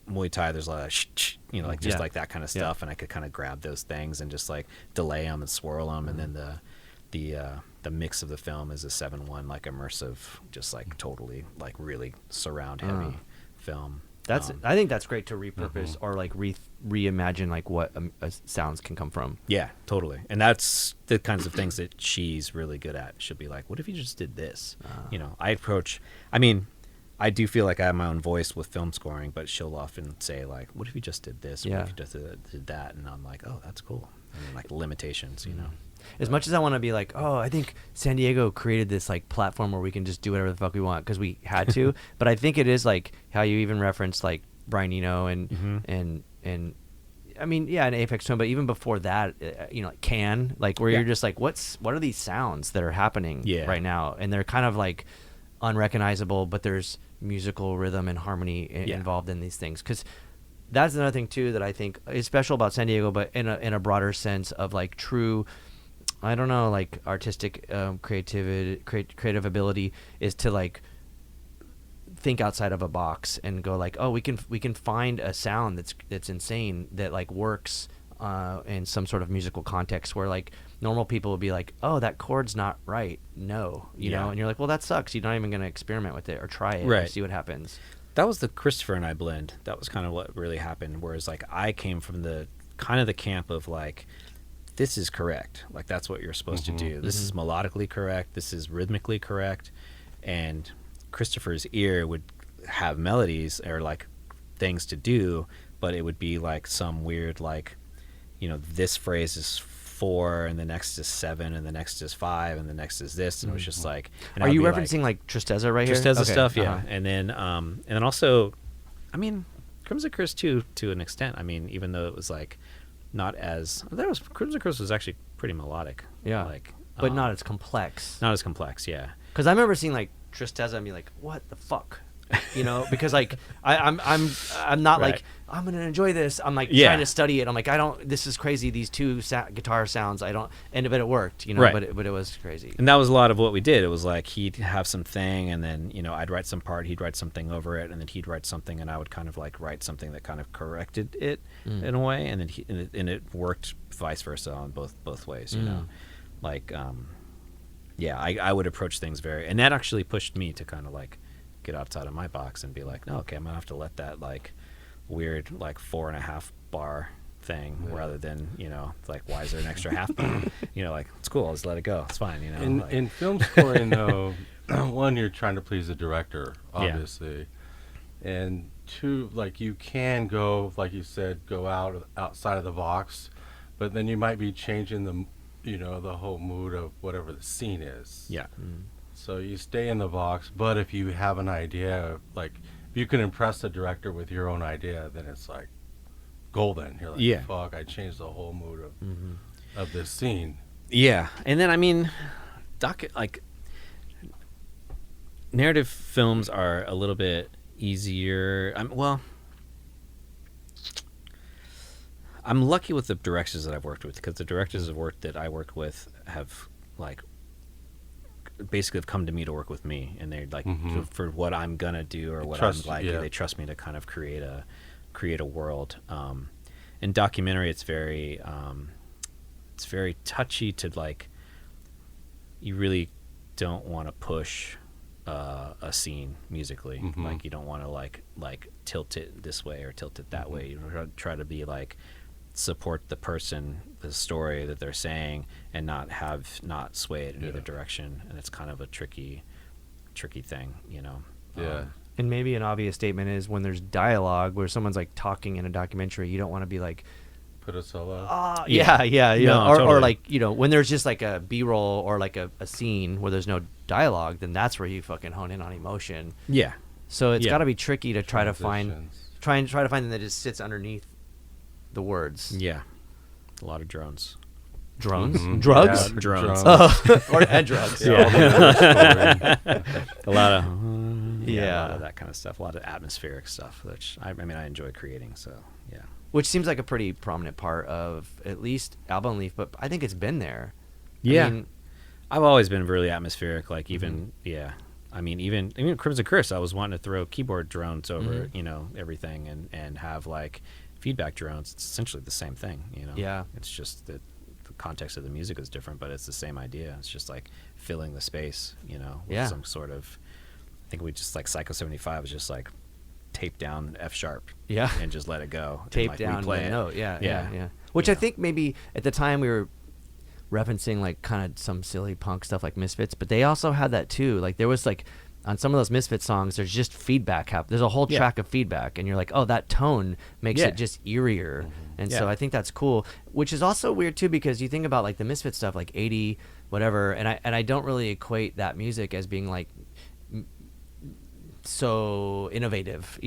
Muay Thai, there's a lot of you know, like just Yeah. like that kind of stuff, and I could kind of grab those things and just like delay them and swirl them, and then the mix of the film is a 7:1 like immersive, just like totally like really surround heavy film. That's I think that's great to repurpose or like reimagine like what sounds can come from. Yeah, totally. And that's the kinds of things that she's really good at. She'll be like, what if you just did this? You know, I mean, I do feel like I have my own voice with film scoring, but she'll often say like, what if you just did this? What Yeah. if you just did that? And I'm like, oh, that's cool. And then, like limitations, you know. As much as I want to be like, oh, I think San Diego created this like platform where we can just do whatever the fuck we want because we had to. But I think it is like how you even referenced like Brian Eno and I mean, yeah, an Apex Twin, but even before that, you know, like Can, like where you're just like, what are these sounds that are happening right now? And they're kind of like unrecognizable, but there's musical rhythm and harmony involved in these things. Because that's another thing too that I think is special about San Diego, but in a broader sense of like true, I don't know, like artistic creative ability is to like think outside of a box and go like, oh, we can find a sound that's insane that like works in some sort of musical context where like normal people would be like, oh, that chord's not right, no, you know, and you're like, well, that sucks. You're not even going to experiment with it or try it or see what happens. That was the Christopher and I blend. That was kind of what really happened. Whereas like I came from the kind of the camp of like, this is correct. Like that's what you're supposed to do. This is melodically correct. This is rhythmically correct. And Christopher's ear would have melodies or like things to do, but it would be like some weird like, you know, this phrase is 4 and the next is 7 and the next is 5 and the next is this, and it was just like. And Are you referencing like Tristeza right here? Tristeza stuff, yeah. And then also, I mean, Crimson Curse too, to an extent. I mean, even though it was like not as Crimson Curse was actually pretty melodic, like, but not as complex. Not as complex, yeah. Because I remember seeing like Tristeza and be like, what the fuck, you know? Because like I'm not like I'm gonna enjoy this. I'm like trying to study it. I'm like, this is crazy. These two guitar sounds. But it worked, you know. But it was crazy. And that was a lot of what we did. It was like he'd have something, and then you know I'd write some part, he'd write something over it, and then he'd write something, and I would kind of like write something that kind of corrected it in a way, and then it worked vice versa on both ways, you know. Like I would approach things and that actually pushed me to kind of like get outside of my box and be like, no, okay, I'm gonna have to let that like weird like 4.5 bar thing rather than, you know, like why is there an extra half bar? You know, like it's cool, I'll just let it go, it's fine, you know. In film scoring though, one, you're trying to please the director, obviously, and two, like you can go, like you said, go outside of the box, but then you might be changing the whole mood of whatever the scene is. So you stay in the box, but if you have an idea, like if you can impress the director with your own idea, then it's like golden. You're like, fuck, I changed the whole mood of this scene. Yeah, and then I mean, narrative films are a little bit easier. I'm lucky with the directors that I've worked with, because the directors that I worked with have like basically have come to me to work with me, and they're like for what I'm gonna do or what I'm like, they trust me to kind of create a world. In documentary, it's very touchy to like. You really don't want to push a scene musically. Like you don't want to like tilt it this way or tilt it that way. You try to be like support the person, the story that they're saying, and not sway it in either direction. And it's kind of a tricky thing, you know. And maybe an obvious statement is when there's dialogue where someone's like talking in a documentary, you don't want to be like, put a solo. Or like, you know, when there's just like a B-roll or like a scene where there's no dialogue, then that's where you fucking hone in on emotion. Yeah. So it's got to be tricky to try to find something that just sits underneath the words. Yeah. A lot of drones. Drones? Drugs? Yeah, drones. And drugs. A lot of a lot of that kind of stuff. A lot of atmospheric stuff, which I enjoy creating. So yeah. Which seems like a pretty prominent part of at least Album Leaf, but I think it's been there. Yeah. I mean, I've always been really atmospheric. Like even I mean even Crimson Curse, I was wanting to throw keyboard drones over everything and have like feedback drones. It's essentially the same thing. Yeah. It's just that the context of the music is different, but it's the same idea. It's just like filling the space. With some sort of. I think we just like Psycho 75 was just like tape down F sharp. Yeah. And just let it go. Tape and, like, down replay the it. note. Yeah. Which I think maybe at the time we were referencing like kind of some silly punk stuff like Misfits, but they also had that too. Like there was like on some of those Misfits songs, there's just feedback. There's a whole track of feedback, and you're like, oh, that tone makes it just eerier. And so I think that's cool. Which is also weird too, because you think about like the Misfits stuff, like 80 whatever, and I don't really equate that music as being like so innovative,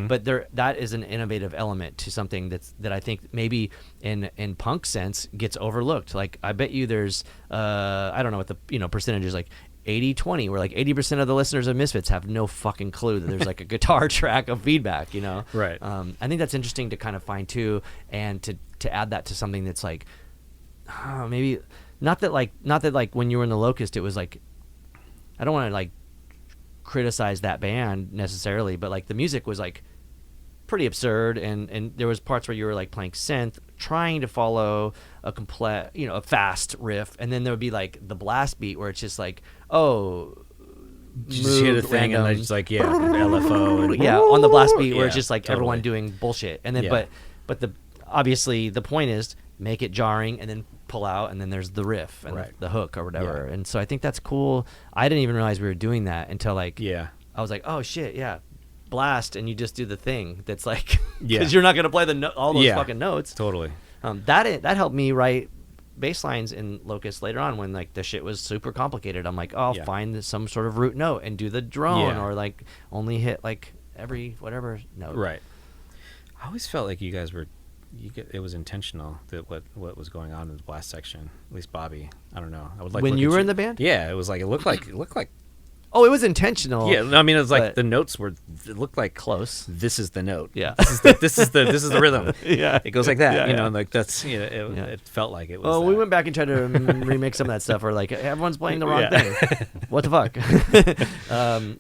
but that is an innovative element to something that I think maybe in punk sense gets overlooked. Like I bet you there's I don't know what the percentage is, like 80-20, where like 80% of the listeners of Misfits have no fucking clue that there's like a guitar track of feedback, Right. I think that's interesting to kind of find too, and to add that to something that's like maybe not that like when you were in the Locust it was like, I don't want to like criticize that band necessarily, but like the music was like pretty absurd, and there was parts where you were like playing synth trying to follow a complete a fast riff, and then there would be like the blast beat where it's just like, oh, you just hear the thing and it's like LFO and on the blast beat where it's just like totally. everyone doing bullshit, and then but the obviously the point is make it jarring and then pull out, and then there's the riff and the hook or whatever. And so I think that's cool. I didn't even realize we were doing that until like I was like, oh shit, blast, and you just do the thing that's like because you're not gonna play all those fucking notes. Totally. That helped me write bass lines in Locust later on when like the shit was super complicated. I'm like, oh, I'll find some sort of root note and do the drone or like only hit like every whatever note. Right. I always felt like you guys were it was intentional that what was going on in the blast section. At least Bobby. I don't know. I would like when you were in the band. Yeah, it was like it looked like. Oh, it was intentional. Yeah, I mean it was like the notes were. It looked like close. This is the note. Yeah. This is the rhythm. It goes like that. And like that's it felt like it was. Oh, we went back and tried to remix some of that stuff. Or like everyone's playing the wrong thing. What the fuck?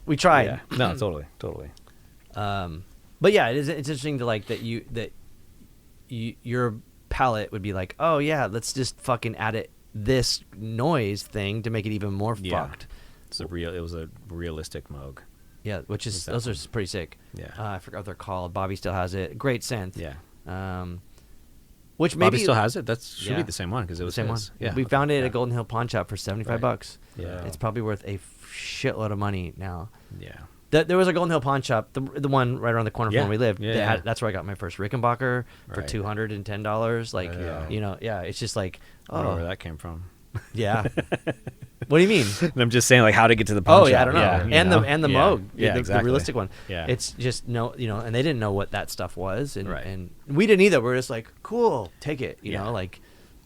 We tried. Yeah. No, totally. But yeah, it's interesting to like that your palette would be like, oh yeah, let's just fucking add this noise thing to make it even more fucked. It was a realistic Moog. Yeah, which is those are pretty sick. Yeah. I forgot what they're called. Bobby still has it. Great synth. Yeah. Which maybe Bobby still has it. That should be the same one because it was the same his. one. Yeah. We found it at a Golden Hill pawn shop for $75. Yeah. It's probably worth a shitload of money now. Yeah. There was a Golden Hill pawn shop, the one right around the corner from where we lived. Yeah. That's where I got my first Rickenbacker for $210. Like, it's just like, I don't know where that came from. Yeah. What do you mean? I'm just saying, like, how to get to the pawn shop. I don't know. And the Moog, the realistic one. Yeah. It's just and they didn't know what that stuff was, and we didn't either. We're just like, cool, take it, you know, like,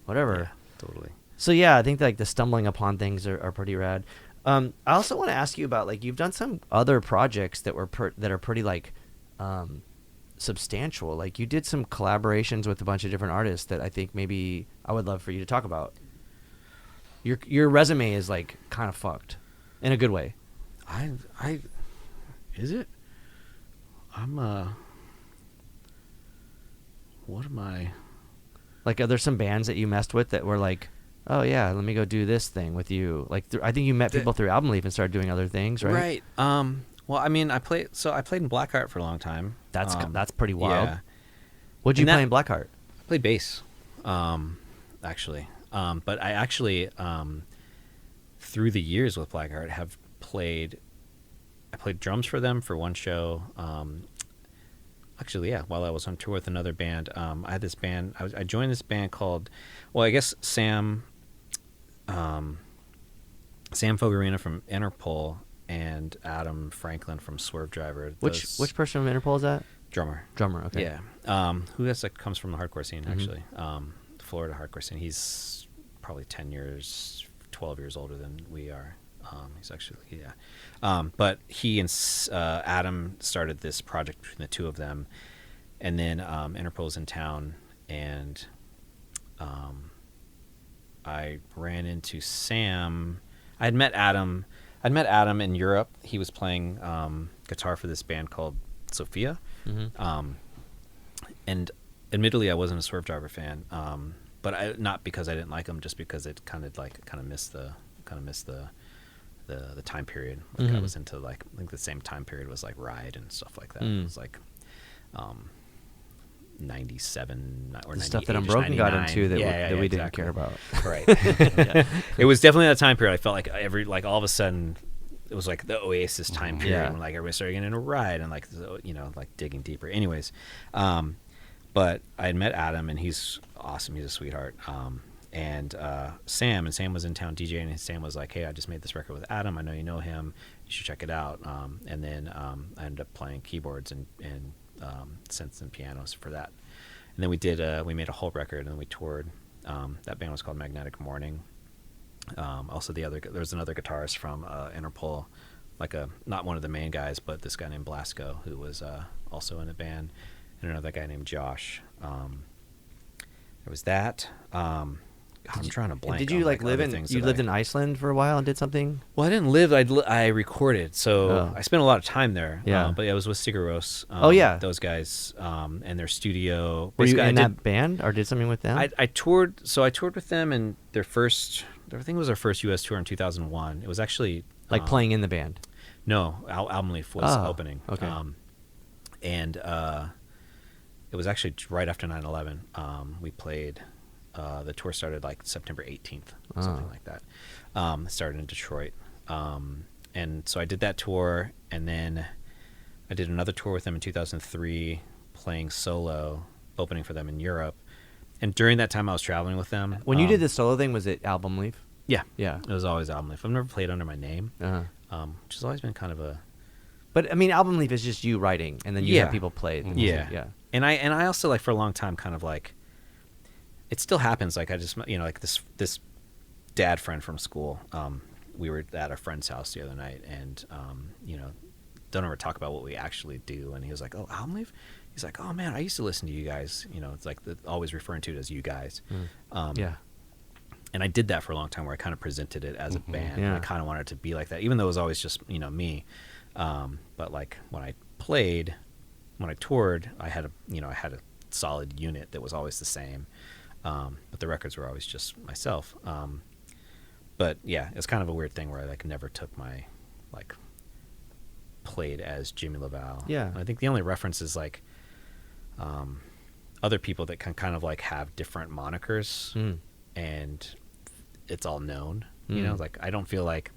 whatever. Yeah, totally. So yeah, I think like the stumbling upon things are pretty rad. I also want to ask you about like you've done some other projects that were that are pretty like substantial. Like you did some collaborations with a bunch of different artists that I think maybe I would love for you to talk about. Your resume is like kind of fucked in a good way. Is it? What am I? Like, are there some bands that you messed with that were like, oh yeah, let me go do this thing with you? Like, I think you met people through Album Leaf and started doing other things, right? Right. Well, I mean, I played in Black Heart for a long time. That's pretty wild. Yeah. What'd you play in Black Heart? I played bass, actually. But I actually, through the years with Black Heart, I played drums for them for one show. Actually, yeah, while I was on tour with another band, I had this band. I joined this band called, well, I guess Sam Fogarina from Interpol and Adam Franklin from Swerve Driver. Which person from Interpol is that? Drummer. Okay. Yeah. Who else comes from the hardcore scene, actually. Florida hardcore scene. He's probably 10 years, 12 years older than we are. He's actually, but he and Adam started this project between the two of them, and then Interpol's in town, and I ran into Sam I'd met Adam in Europe. He was playing guitar for this band called Sophia. And admittedly, I wasn't a Swerve Driver fan, but not because I didn't like them, just because it kind of missed the time period. Like I was into like, I think the same time period was like Ride and stuff like that. It was like 97 or 98 stuff that Unbroken got into that we didn't exactly. care about. Right. It was definitely that time period. I felt like all of a sudden it was like the Oasis time period when like everybody started getting into Ride and like, you know, like digging deeper. Anyways, but I had met Adam and he's awesome. He's a sweetheart. And Sam was in town DJing, and Sam was like, "Hey, I just made this record with Adam. I know you know him. You should check it out." And then I ended up playing keyboards and synths and pianos for that. And then we made a whole record, and then we toured. That band was called Magnetic Morning. Also, there was another guitarist from Interpol, like not one of the main guys, but this guy named Blasco, who was also in the band, and another guy named Josh. There was that. I'm trying to blank. Did you on, lived in Iceland for a while and did something? Well, I didn't live. I recorded, so I spent a lot of time there. Yeah, but I was with Sigur Rós. Those guys and their studio. Were you in that band or did something with them? I toured. So I toured with them, and I think it was their first U.S. tour in 2001. It was actually like playing in the band. No, Album Leaf was opening. Okay, and it was actually right after 9/11. We played. The tour started like September 18th, something like that. It started in Detroit. And so I did that tour, and then I did another tour with them in 2003, playing solo, opening for them in Europe. And during that time I was traveling with them. When you did the solo thing, was it Album Leaf? Yeah. Yeah. It was always Album Leaf. I've never played under my name, which has always been kind of a... But, I mean, Album Leaf is just you writing, and then you have people play it. Yeah. And I also, like, for a long time kind of like... It still happens. Like I just, you know, like this dad friend from school. We were at a friend's house the other night, and you know, don't ever talk about what we actually do. And he was like, "Oh, Album Leaf?" He's like, "Oh man, I used to listen to you guys." You know, it's like always referring to it as you guys. And I did that for a long time, where I kind of presented it as a band. And I kind of wanted it to be like that, even though it was always just, you know, me. But like when I toured, I had a solid unit that was always the same. But the records were always just myself. But yeah, it's kind of a weird thing where I like never took my like played as Jimmy LaValle. Yeah. And I think the only reference is like other people that can kind of like have different monikers and it's all known. You know, like I don't feel like.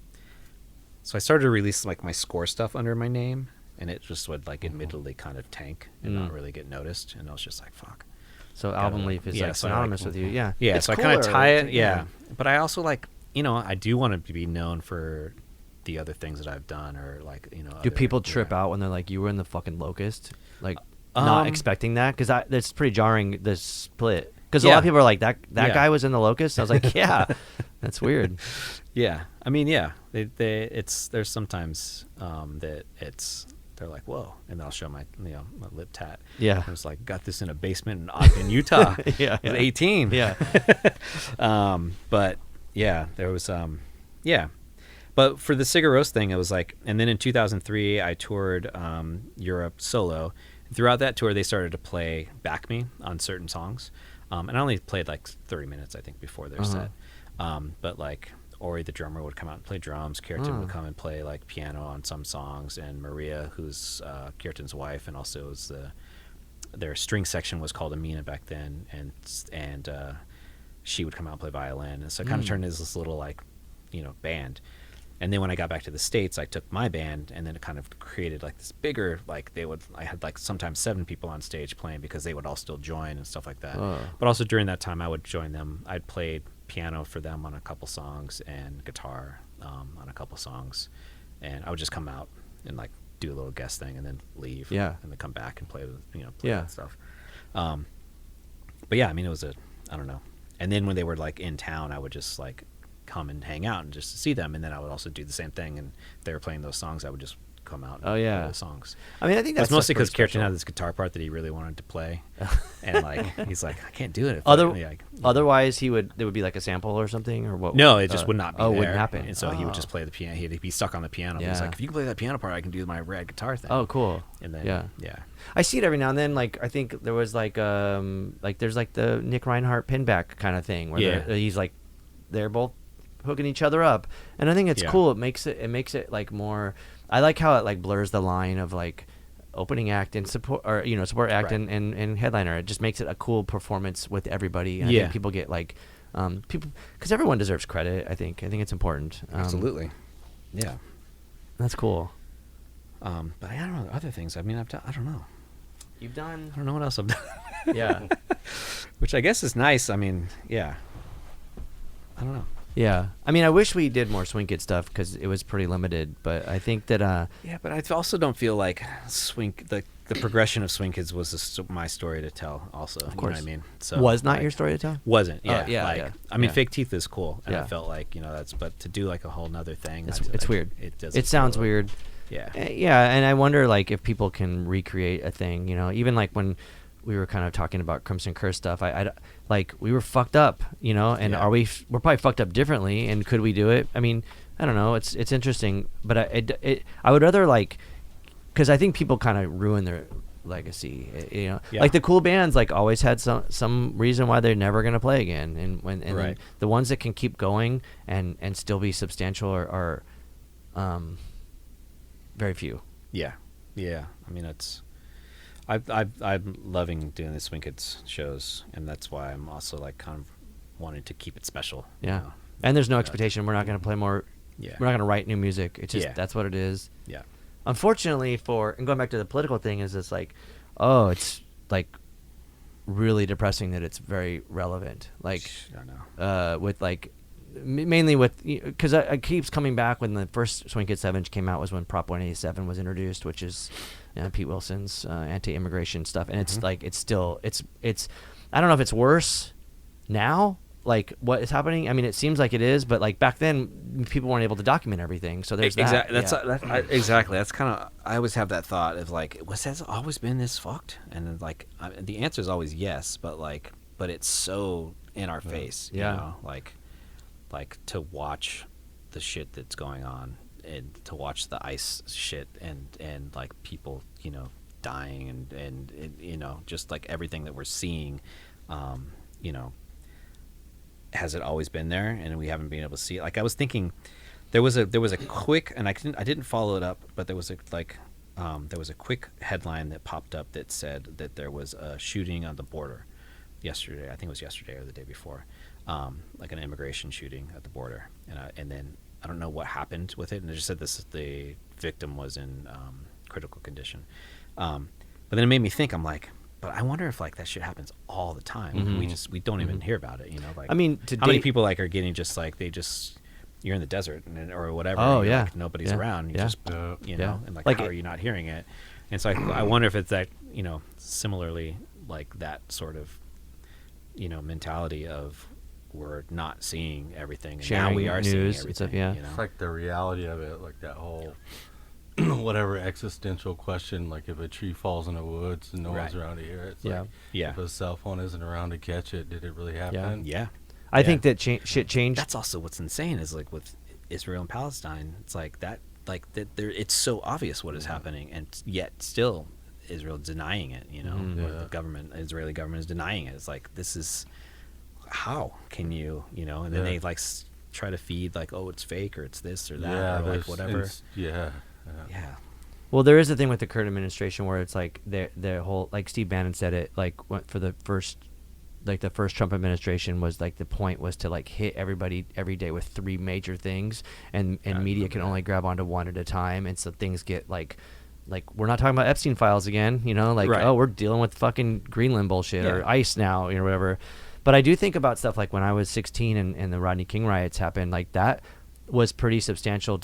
So I started to release like my score stuff under my name, and it just would like admittedly kind of tank and not really get noticed. And I was just like, fuck. So Album Leaf is like synonymous with you, Yeah, it's so I kind of tie it, But I also like, you know, I do want to be known for the other things that I've done, or like, you know. Do people trip out when they're like, you were in the fucking Locust? Like, not expecting that? Because that's pretty jarring, the split. Because a lot of people are like, that guy was in the Locust? I was like, yeah, that's weird. Yeah, I mean, yeah, there's sometimes that they're like, whoa, and I'll show my lip tat. Yeah, I was like, got this in a basement in Ogden, Utah. I was 18. Yeah. But yeah, there was but for the Sigur Rós thing, it was like, and then in 2003 I toured Europe solo. Throughout that tour, they started to back me on certain songs, and I only played like 30 minutes, I think, before their set. But like Ori, the drummer, would come out and play drums. Kjartan would come and play like piano on some songs, and Maria, who's Kjartan's wife, and also was their string section was called Amina back then, and she would come out and play violin, and so it kind of turned into this little like, you know, band. And then when I got back to the States, I took my band, and then it kind of created like this bigger, like I had like sometimes 7 people on stage playing, because they would all still join and stuff like that. But also during that time, I would join them. I'd played piano for them on a couple songs and guitar on a couple songs, and I would just come out and like do a little guest thing and then leave. And then come back and play that stuff. But yeah, I mean, it was I don't know. And then when they were like in town, I would just like come and hang out and just to see them, and then I would also do the same thing, and if they were playing those songs, I would just come out. Oh, yeah. for the songs. I mean, I think That's that's mostly because pretty Kirtan special. had this guitar part that he really wanted to play, and like he's like, I can't do it. Otherwise, there would be like a sample or something, or what? No, it just would not be. Oh, there. wouldn't happen. And so he would just play the piano. He'd be stuck on the piano. He's Yeah. like, if you can play that piano part, I can do my rad guitar thing. Oh, cool. And then yeah. I see it every now and then. Like I think there was like there's like the Nick Reinhardt pinback kind of thing where he's like they're both hooking each other up, and I think it's cool. It makes it like more. I like how it like blurs the line of like opening act and support, or support act and headliner. It just makes it a cool performance with everybody. And I think people get like people, because everyone deserves credit. I think it's important. Absolutely. Yeah. That's cool. But I don't know other things. I mean, I don't know. You've done. I don't know what else I've done. Yeah. Which I guess is nice. I mean, yeah. I don't know. Yeah. I mean, I wish we did more Swing Kid stuff because it was pretty limited. But I think that. Yeah, but I also don't feel like the progression of Swing Kids was my story to tell. Also, of course. You know what I mean? So was not your story to tell. Wasn't. Yeah. Yeah. I mean, Fake Teeth is cool, and Yeah. I felt like that's. But to do like a whole nother thing, It's weird. It sounds weird. Yeah. Yeah, and I wonder like if people can recreate a thing, even like when we were kind of talking about Crimson Curse stuff, I like we were fucked up, and we're probably fucked up differently, and could we do it? I mean, I don't know. It's interesting, but I would rather like, because I think people kind of ruin their legacy, like the cool bands like always had some reason why they're never going to play again, and then the ones that can keep going and still be substantial are very few. Yeah. I mean, I'm loving doing the Swing Kids shows, and that's why I'm also like kind of wanting to keep it special. Yeah, and there's no expectation. We're not going to play more. Yeah, we're not going to write new music. It's just that's what it is. Yeah. Unfortunately, and going back to the political thing, is it's like, it's like really depressing that it's very relevant. Like, I know. With like. Mainly with, because it keeps coming back when the first Swing Kid 7 came out was when Prop 187 was introduced, which is Pete Wilson's anti-immigration stuff, and it's like it's I don't know if it's worse now, like what is happening. I mean, it seems like it is, but like back then people weren't able to document everything, so there's that. Exactly. That's kind of, I always have that thought of like, has it always been this fucked? And like the answer is always yes, but it's so in our face, you know, like to watch the shit that's going on, and to watch the ICE shit and like people, dying and just like everything that we're seeing, has it always been there and we haven't been able to see it? Like I was thinking there was a quick, and I didn't follow it up, but there was a quick headline that popped up that said that there was a shooting on the border yesterday. I think it was yesterday or the day before. Like an immigration shooting at the border, and then I don't know what happened with it, and it just said the victim was in critical condition. But then it made me think. I'm like, but I wonder if like that shit happens all the time. Mm-hmm. We don't even hear about it. Like, I mean, how many people like are getting just like you're in the desert or whatever. Oh and yeah, like, nobody's around. You just and like how are you not hearing it? And so I wonder if it's that similarly like that sort of mentality of, we're not seeing everything, and now we are seeing everything. Stuff, It's like the reality of it, like that whole whatever existential question, like if a tree falls in the woods and no one's around to hear it, it's like, if a cell phone isn't around to catch it, did it really happen? I think that shit changed. That's also what's insane is like with Israel and Palestine, it's like that it's so obvious what is happening, and yet still Israel denying it, or the Israeli government is denying it. It's like, this is, how can you, and then they like try to feed like, oh, it's fake, or it's this or that, or like whatever. Well, there is a thing with the current administration where it's like their whole, like Steve Bannon said it, like for the first Trump administration was like the point was to like hit everybody every day with 3 major things, and media can only grab onto one at a time, and so things get like we're not talking about Epstein files again, oh, we're dealing with fucking Greenland bullshit or ICE now, whatever. But I do think about stuff like when I was 16 and the Rodney King riots happened, like that was pretty substantial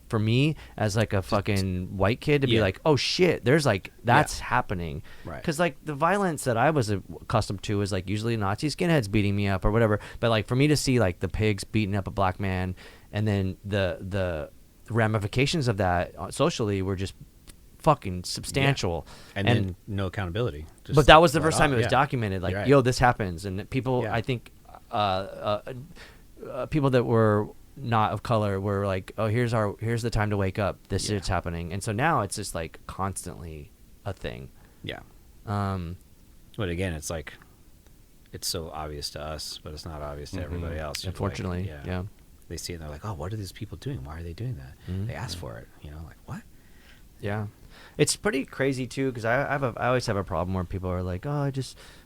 for me as like a fucking white kid to be like, oh shit, there's like, that's happening. Right. Cause like the violence that I was accustomed to was like usually Nazi skinheads beating me up or whatever. But like for me to see like the pigs beating up a black man, and then the the ramifications of that socially were just fucking substantial. And then no accountability. Just But that was the right first time off, it was yeah. documented. Like, Right. yo, this happens, and people, Yeah. I think, people that were not of color were like, oh, here's the time to wake up. This Yeah. is happening, and so now it's just like constantly a thing. Yeah. Um, But again, it's like, it's so obvious to us, but it's not obvious to everybody else. You're like, unfortunately, yeah. They see it and they're like, oh, what are these people doing? Why are they doing that? Mhm. They asked for it, like, what? Yeah, it's pretty crazy too, because I always have a problem where people are like, oh,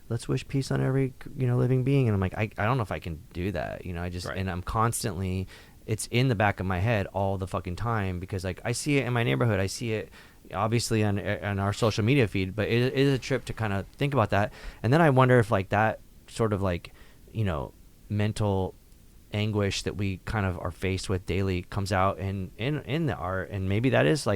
let's wish peace on every living being, and I'm like, I don't know if I can do that, Right. and I'm constantly, it's in the back of my head all the fucking time, because like I see it in my neighborhood, I see it obviously on our social media feed, but it is a trip to kind of think about that, and then I wonder if like that sort of like mental anguish that we kind of are faced with daily comes out in the art, and maybe that is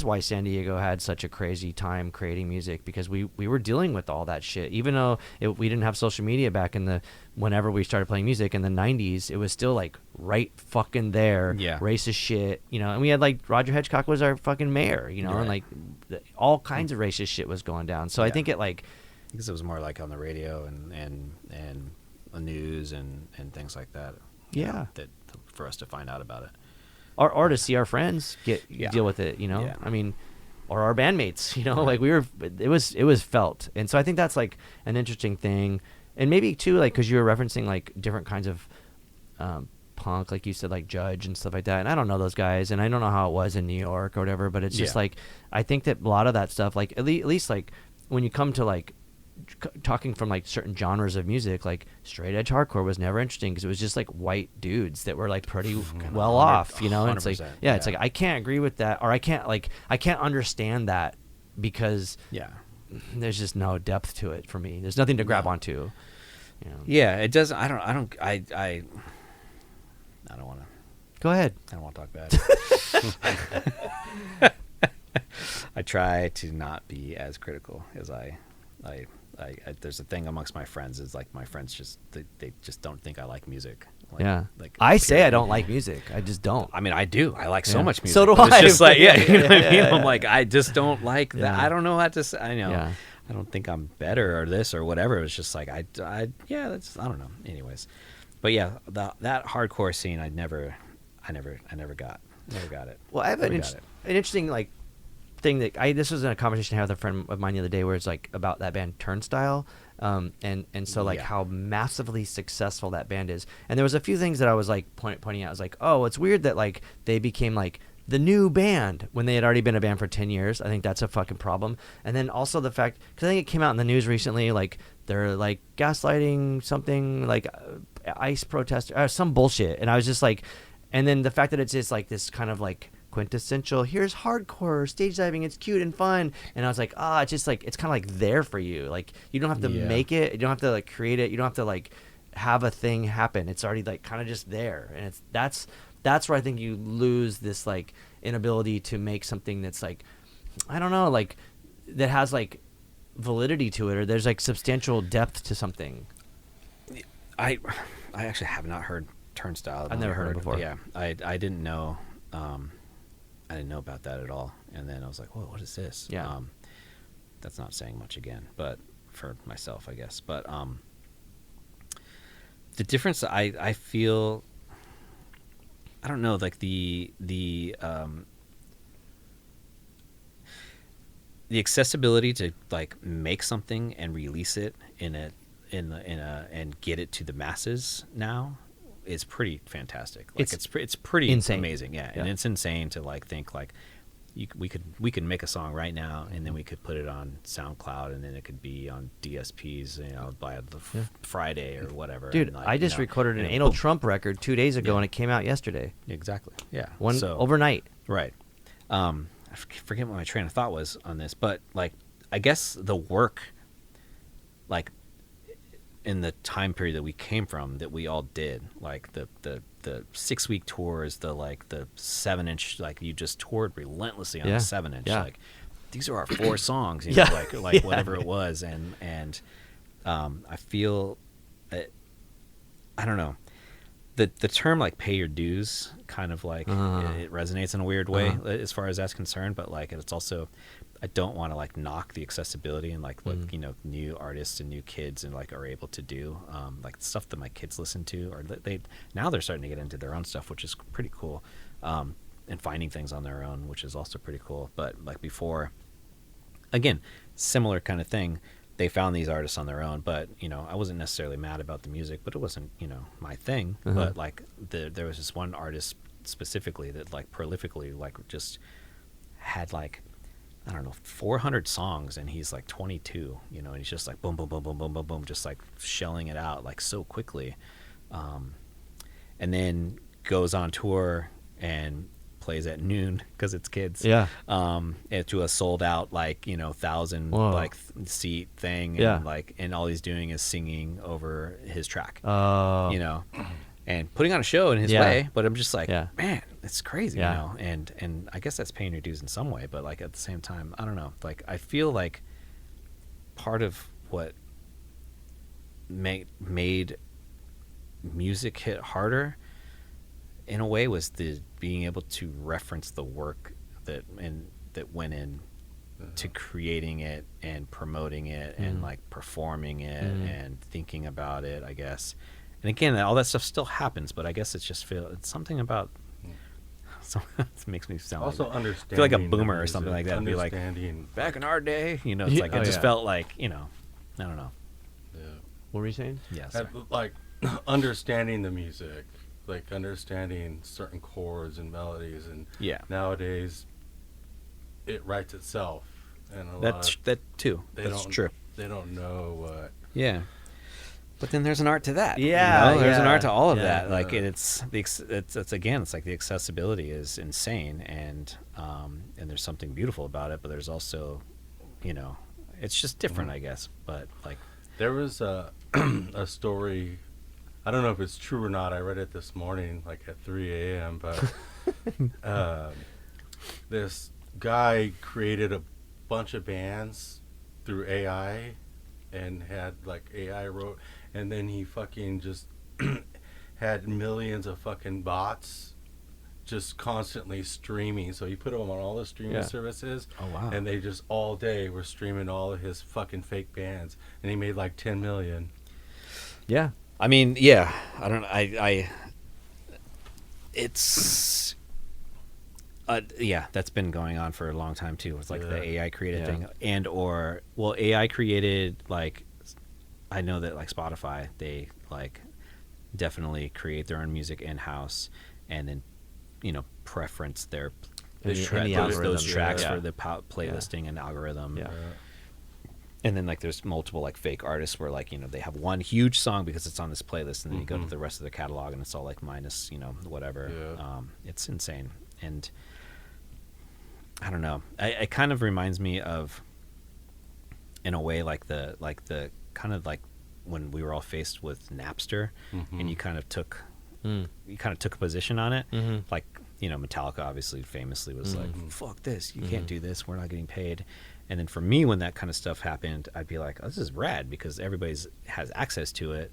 why San Diego had such a crazy time creating music, because we were dealing with all that shit, even though we didn't have social media back in whenever we started playing music in the 90s. It was still like right fucking there. Yeah. Racist shit, and we had like Roger Hitchcock was our fucking mayor, Right. and like all kinds of racist shit was going down. So I Yeah. think it like, Because it was more like on the radio and the news and things like that. Yeah. That for us to find out about it. or to see our friends Yeah. deal with it, Yeah. I mean, or our bandmates, like it was felt. And so I think that's like an interesting thing. And maybe too, like, cause you were referencing like different kinds of, punk, like you said, like Judge and stuff like that. And I don't know those guys, and I don't know how it was in New York or whatever, but it's just Yeah. like, I think that a lot of that stuff, like at least like when you come to like talking from like certain genres of music, like straight edge hardcore was never interesting, because it was just like white dudes that were like pretty well off, and it's like, 100%, it's like, I can't agree with that, or I can't understand that, because Yeah. there's just no depth to it for me. There's nothing to grab onto. Yeah, it does. I don't want to. Go ahead. I don't want to talk bad. I try to not be as critical as I there's a thing amongst my friends, is like my friends just they just don't think I like music. Like, Yeah. Like I say I don't like music. I just don't. I mean, I do. I like so Yeah. much music. So do but I. It's just like, you know what I mean? Yeah. I'm like, I just don't like that. Yeah. I don't know how to say. I know. Yeah. I don't think I'm better or this or whatever. It was just like, that's, I don't know. Anyways, but yeah, that hardcore scene, I never got it. Well, I have an Never got it. interesting like thing that this was in a conversation I had with a friend of mine the other day, where it's like about that band Turnstile, and so like Yeah. how massively successful that band is. And there was a few things that I was like pointing out. I was like, oh, it's weird that like they became like the new band when they had already been a band for 10 years. I think that's a fucking problem. And then also the fact, because I think it came out in the news recently, like they're like gaslighting something, like ICE protest or some bullshit. And I was just like, and then the fact that it's just like this kind of like quintessential, here's hardcore stage diving, it's cute and fun, and I was like, it's just like, it's kind of like there for you, like you don't have to make it, you don't have to like create it, you don't have to like have a thing happen, it's already like kind of just there. And it's that's where I think you lose this like inability to make something that's like, I don't know, like that has like validity to it, or there's like substantial depth to something. I actually have not heard Turnstile. I've never heard it before. Yeah, I didn't know. I didn't know about that at all. And then I was like, whoa, what is this? Yeah. That's not saying much again, but for myself, I guess. But the difference I feel, I don't know, like the accessibility to like make something and release it and get it to the masses now is pretty fantastic. Like it's pretty insane. amazing, yeah. And it's insane to like think like we could make a song right now, and then we could put it on SoundCloud, and then it could be on DSPs, by the Friday or whatever. Dude, and like, I just recorded an and Anal boom. Trump record 2 days ago, Yeah. and it came out yesterday. Exactly, yeah. Overnight. Right. I forget what my train of thought was on this, but like I guess the work, like in the time period that we came from, that we all did, like the 6-week tours, the 7-inch, like you just toured relentlessly on the 7-inch. Yeah. Like these are our 4 songs, Yeah. like whatever it was, and I feel that, I don't know. the term like pay your dues kind of like it resonates in a weird way as far as that's concerned, but like it's also, I don't want to like knock the accessibility and like what you know, new artists and new kids and like are able to do, like stuff that my kids listen to, or now they're starting to get into their own stuff, which is pretty cool, and finding things on their own, which is also pretty cool. But like before, again, similar kind of thing. They found these artists on their own, but you know, I wasn't necessarily mad about the music, but it wasn't, you know, my thing. But like there was this one artist specifically that like prolifically like just had like, I don't know, 400 songs, and he's like 22, you know, and he's just like boom, boom, boom, boom, boom, boom, boom, just like shelling it out like so quickly, and then goes on tour and plays at noon because it's kids. And to a sold out like, you know, 1,000 like seat thing, and like, and all he's doing is singing over his track, you know, and putting on a show in his way. But I'm just like, man, it's crazy, you know. And I guess that's paying your dues in some way, but like at the same time, I don't know. Like I feel like part of what made music hit harder in a way was the being able to reference the work that went in to creating it and promoting it and like performing it and thinking about it, I guess. And again, all that stuff still happens, but I guess it's something about. So it makes me sound also like, understanding. I feel like a boomer or something like that. Be like, Understanding. back in our day, you know, it's like it just felt like, you know, I don't know. Yeah. What were you saying? Yeah, Like understanding the music, like understanding certain chords and melodies, and nowadays it writes itself, and that's true. They don't know what. Yeah. But then there's an art to that. Yeah, you know? There's an art to all of yeah. that. Like it's again, it's like the accessibility is insane, and there's something beautiful about it. But there's also, you know, it's just different, I guess. But like, there was a story. I don't know if it's true or not. I read it this morning, like at 3 a.m. But this guy created a bunch of bands through AI, and had like AI wrote. And then he fucking just had millions of fucking bots just constantly streaming. So he put them on all the streaming services. Oh, wow. And they just all day were streaming all of his fucking fake bands. And he made like 10 million. Yeah. I mean, yeah. I don't know. It's... that's been going on for a long time too. It's like the AI created thing. AI created like... I know that like Spotify, they like definitely create their own music in-house, and then, you know, preference those tracks for the playlisting and algorithm. And then like there's multiple like fake artists where like, you know, they have one huge song because it's on this playlist, and then you go to the rest of their catalog and it's all like minus, you know, whatever. It's insane. And I don't know. It kind of reminds me of, in a way, like the kind of like when we were all faced with Napster, and you kind of took a position on it. Like, you know, Metallica obviously famously was like, fuck this, you can't do this, we're not getting paid. And then for me, when that kind of stuff happened, I'd be like, oh, this is rad because everybody's has access to it.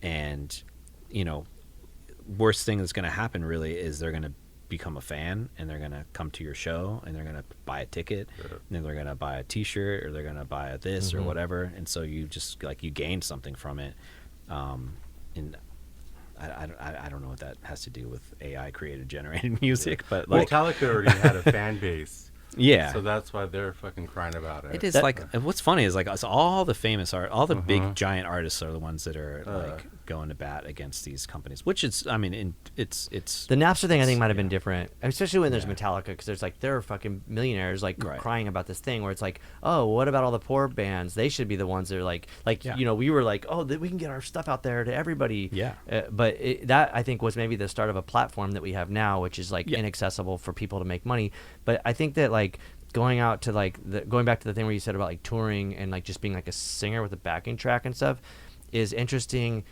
And, you know, worst thing that's going to happen really is they're going to become a fan, and they're gonna come to your show, and they're gonna buy a ticket, and then they're gonna buy a T-shirt, or they're gonna buy this or whatever, and so you just like you gained something from it. And I don't know what that has to do with AI created generated music, but like Metallica already had a fan base. Yeah. So that's why they're fucking crying about it. It is like, what's funny is like all the famous art, all the big giant artists are the ones that are like going to bat against these companies, which is, I mean, it's the Napster thing I think might have been different, especially when there's Metallica, because there's like, they're fucking millionaires like crying about this thing where it's like, oh, what about all the poor bands? They should be the ones that are like you know, we were like, oh, we can get our stuff out there to everybody. But that I think was maybe the start of a platform that we have now, which is like inaccessible for people to make money. But I think that like going out to like going back to the thing where you said about like touring and like just being like a singer with a backing track and stuff is interesting,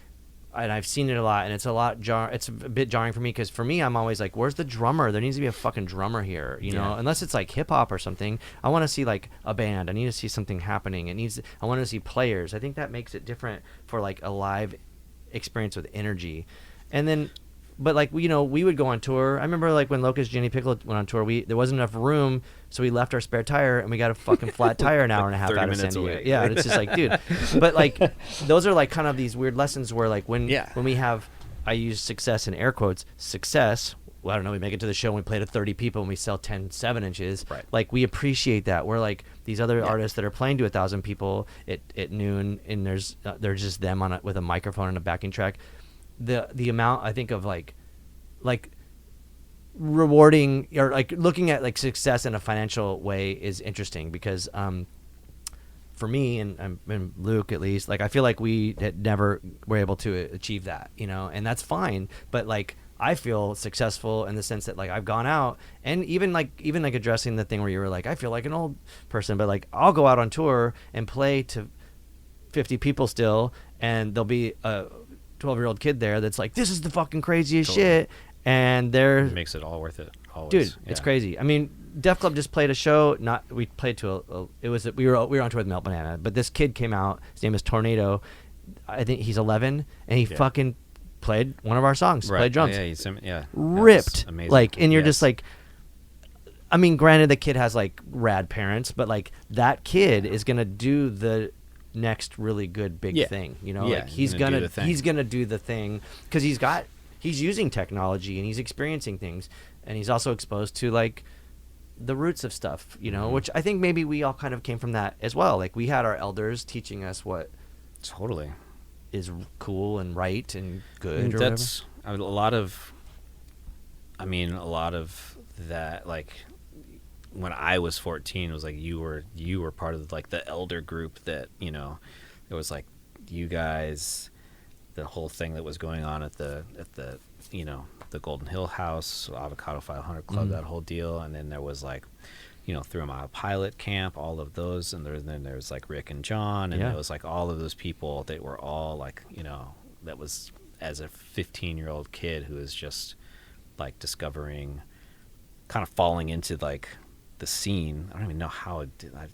and I've seen it a lot, and it's a bit jarring for me, because for me I'm always like, where's the drummer? There needs to be a fucking drummer here, you know, unless it's like hip hop or something. I want to see like a band. I need to see something happening. I want to see players. I think that makes it different for like a live experience with energy. And then, but like, you know, we would go on tour. I remember like when Locust, Jenny Pickle went on tour, there wasn't enough room, so we left our spare tire and we got a fucking flat tire an hour and a half 30 out of San minutes Diego. away. Yeah, and it's just like, dude. But like, those are like kind of these weird lessons where like when we have, I use success in air quotes, success. Well, I don't know, we make it to the show and we play to 30 people and we sell 10 7-inches. Right. Like, we appreciate that. We're like these other artists that are playing to 1,000 people at noon, and there's they're just them with a microphone and a backing track. The amount, I think, of like rewarding or like looking at like success in a financial way is interesting because for me and Luke at least, like I feel like we had never were able to achieve that, you know, and that's fine. But like I feel successful in the sense that like I've gone out and even like addressing the thing where you were like, I feel like an old person, but like I'll go out on tour and play to 50 people still, and there'll be a 12-year-old kid there that's like, this is the fucking craziest shit, and It makes it all worth it. Always. Dude, it's crazy. I mean, Def Club just played a show. We played to we were on tour with Melt Banana, but this kid came out. His name is Tornado. I think he's 11, and he fucking played one of our songs. Right. Played drums. Ripped. Amazing. Like, and you're just like, I mean, granted, the kid has like rad parents, but like that kid is gonna do the next really good big thing. You know, like he's gonna do the thing because he's using technology and he's experiencing things, and he's also exposed to like the roots of stuff, you know, which I think maybe we all kind of came from that as well. Like we had our elders teaching us what totally is cool and right and good. That's a lot of that. Like when I was 14, it was like you were part of like the elder group that, you know, it was like you guys, the whole thing that was going on at the you know, the Golden Hill House, Avocado 500 Club, that whole deal, and then there was like, you know, 3 Mile Pilot Camp, all of those, and then there's like Rick and John, and it was like all of those people that were all like, you know, that was as a 15-year-old kid who was just like discovering, kind of falling into like the scene. I don't even know how it did. I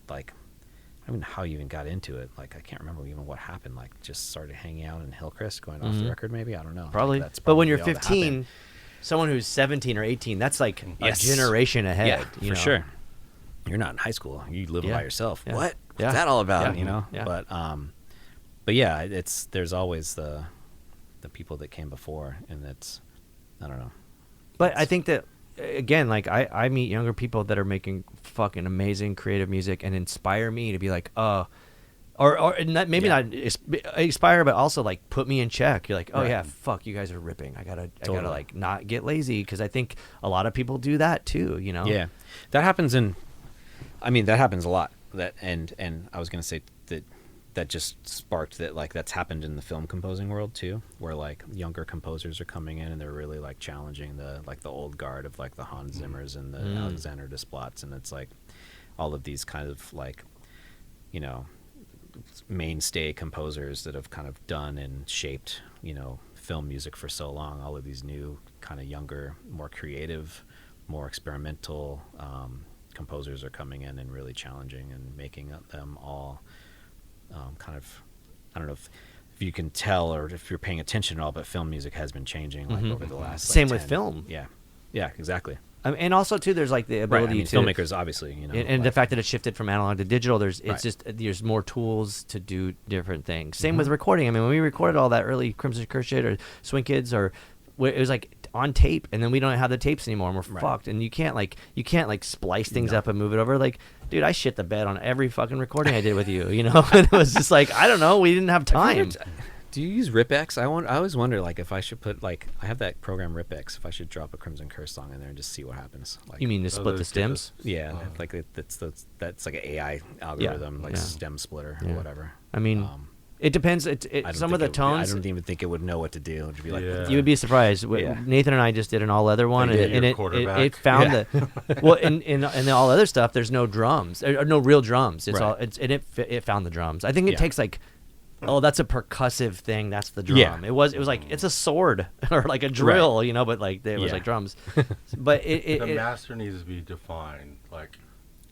don't even know how you even got into it. Like I can't remember even what happened. Like just started hanging out in Hillcrest, going off the record maybe. I don't know. Probably. Like, but when you're 15, someone who's 17 or 18, that's like a generation ahead. Yeah, you for know? Sure. You're not in high school. You live by yourself. Yeah. What? What's that all about? Yeah. You know. Yeah. But yeah, there's always the people that came before, and it's, I don't know. But I think that again, like I meet younger people that are making fucking amazing creative music and inspire me to be like, or not, maybe not inspire, but also like put me in check. You're like, oh yeah, fuck, you guys are ripping. I gotta like not get lazy, because I think a lot of people do that too. You know? Yeah, that happens that happens a lot. That and I was gonna say that just sparked that, like that's happened in the film composing world too, where like younger composers are coming in and they're really like challenging the old guard of like the Hans Zimmers and the Alexander Desplat's, and it's like all of these kind of like, you know, mainstay composers that have kind of done and shaped, you know, film music for so long. All of these new kind of younger, more creative, more experimental composers are coming in and really challenging and making them all kind of, I don't know if you can tell or if you're paying attention at all, but film music has been changing like over the last Same with film. Yeah, exactly. And also too, there's like the ability to filmmakers, obviously, you know, and the fact that it shifted from analog to digital. There's more tools to do different things. Same with recording. I mean, when we recorded all that early Crimson Curse shit or Swing Kids, or it was like on tape, and then we don't have the tapes anymore, and we're fucked. And you can't like splice things up and move it over. Like, dude, I shit the bed on every fucking recording I did with you, you know. And it was just like, I don't know, we didn't have time. Do you use RipX? I always wonder, like, if I should put, like, I have that program RipX, if I should drop a Crimson Curse song in there and just see what happens. Like, you mean to split the stems? Yeah, like that's like an AI algorithm, stem splitter or whatever. I mean, it depends. Some of the tones. I don't even think it would know what to do. It'd be like, you would be surprised. Nathan and I just did an all leather one, and it found the well in the all other stuff. There's no drums, or no real drums. It's all it found the drums. I think it takes like. Oh, that's a percussive thing. That's the drum. Yeah. It was like it's a sword or like a drill, you know. But like it was like drums. But the master needs to be defined, like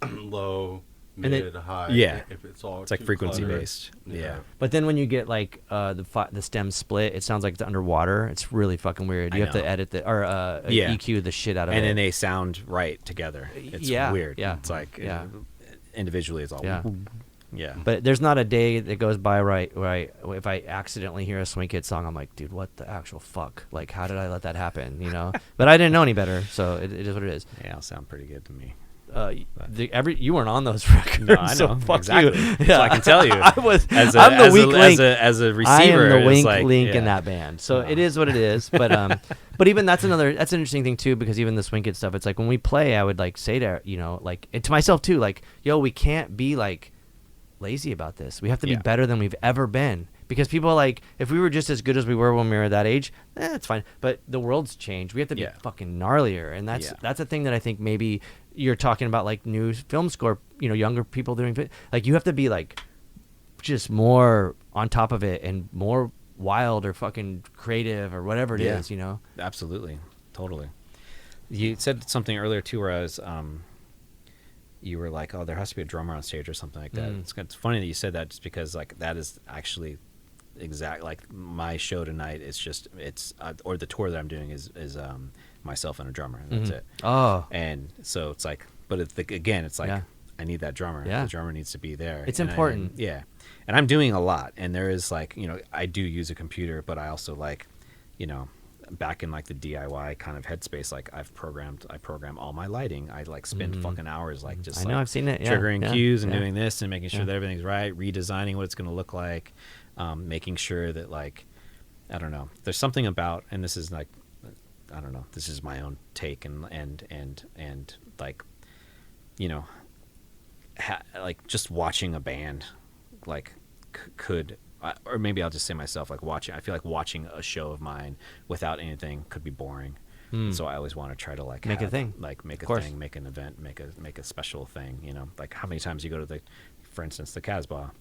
low, And it- mid, high. Yeah. If it's all It's like too frequency cluttered. based. Yeah. But then when you get like the stem split, it sounds like it's underwater. It's really fucking weird. You I have to know. edit Yeah. EQ the shit out of And it. then they sound right together. It's Yeah, weird. yeah, It's like yeah. individually it's all Yeah. Yeah. But there's not a day that goes by where if I accidentally hear a Swing Kids song, I'm like, dude, what the actual fuck? Like, how did I let that happen? You know? But I didn't know any better, so it is what it is. Yeah, it'll sound pretty good to me. You weren't on those records. No, I know. So fuck exactly. you. So I can tell you. I'm the as weak link. As a receiver. I am the it's wink like, link yeah. in that band. So it is what it is. But but even that's an interesting thing too, because even the Swing Kids stuff, it's like when we play, I would like say to like and to myself too, like, yo, we can't be like lazy about this. We have to be Yeah. better than we've ever been. Because people are like, if we were just as good as we were when we were that age, it's fine. But the world's changed. We have to be Yeah. fucking gnarlier, and that's Yeah. that's a thing that I think maybe you're talking about, like new film score, younger people doing like you have to be like just more on top of it and more wild or fucking creative or whatever it Yeah. is. Absolutely. Totally. You said something earlier too where I was you were like, oh, there has to be a drummer on stage or something like that. It's funny that you said that, just because like that is actually exact like my show tonight is just or the tour that I'm doing is myself and a drummer, and that's it. Oh, And so it's like, but again, it's like Yeah. I need that drummer. Yeah. The drummer needs to be there. It's And important. yeah. And I'm doing a lot, and there is like, I do use a computer, but I also like, back in like the DIY kind of headspace, like I program all my lighting. I like spend fucking hours like just I know, like, I've seen it. Yeah, triggering yeah, cues and yeah. doing this and making sure Yeah. that everything's right, redesigning what it's going to look like, making sure that like, I don't know, there's something about, and this is like, I don't know, this is my own take and like, like just watching a band like could, or maybe I'll just say myself, like I feel like watching a show of mine without anything could be boring. So I always want to try to like Make a thing. like make a course. thing, make an event, make a special thing. Like how many times you go to for instance, the Casbah,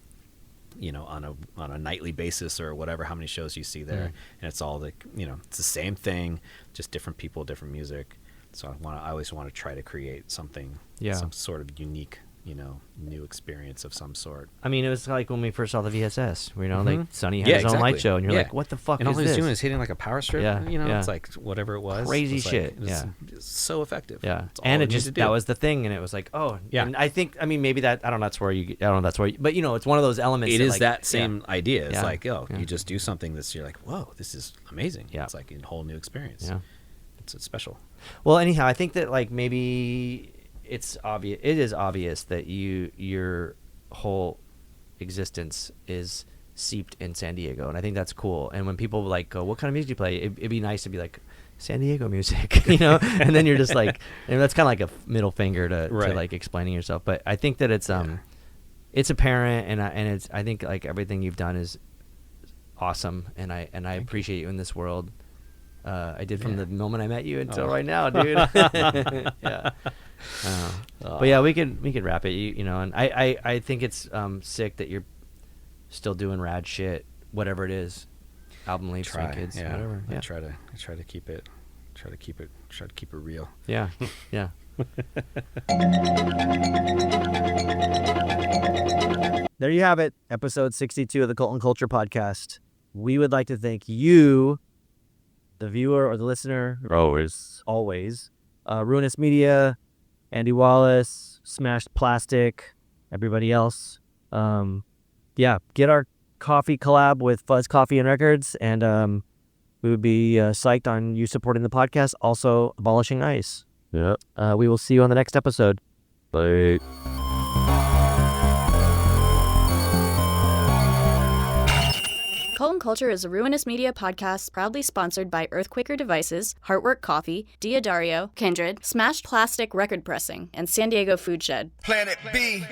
on a nightly basis or whatever, how many shows you see there, and it's all it's the same thing, just different people, different music. So I always want to try to create something, some sort of unique, new experience of some sort. I mean, it was like when we first saw the VSS, like Sonny had Yeah, his own light exactly. show, and you're Yeah. like, what the fuck And is all he was this? doing is hitting like a power strip. Yeah, yeah. It's like whatever it was, Crazy it's like, shit, it was yeah. so effective. Yeah, It's all and we it need just to do. that was the thing, and it was like, oh, Yeah. And I think, I mean, maybe that I don't know, but it's one of those elements. It that, is like, that same idea. It's Yeah. like, Yeah. you just do something that's, you're like, whoa, this is amazing. Yeah. It's like a whole new experience. Yeah. It's special. Well, anyhow, I think that like maybe it's obvious. It is obvious that your whole existence is seeped in San Diego, and I think that's cool. And when people like go, "What kind of music do you play?" It'd be nice to be like San Diego music, And then you're just like, and that's kind of like a middle finger to Right. like explaining yourself. But I think that it's it's apparent, and I think like everything you've done is awesome, and I appreciate you in this world. I did from the moment I met you until right now, dude. Yeah. But yeah, we could wrap it, and I think it's sick that you're still doing rad shit, whatever it is, album leaves, Swing Kids, whatever. Yeah. I try to keep it real. Yeah. Yeah. There you have it, episode 62 of the Cult and Culture Podcast. We would like to thank you, the viewer or the listener, always, Ruinous Media, Andy Wallace, Smashed Plastic, everybody else. Get our coffee collab with Fuzz Coffee and Records, and we would be psyched on you supporting the podcast. Also, abolishing ICE. Yeah. We will see you on the next episode. Bye. Cult and Culture is a Ruinous Media podcast proudly sponsored by Earthquaker Devices, Heartwork Coffee, Diodario, Kindred, Smashed Plastic Record Pressing, and San Diego Food Shed. Planet B.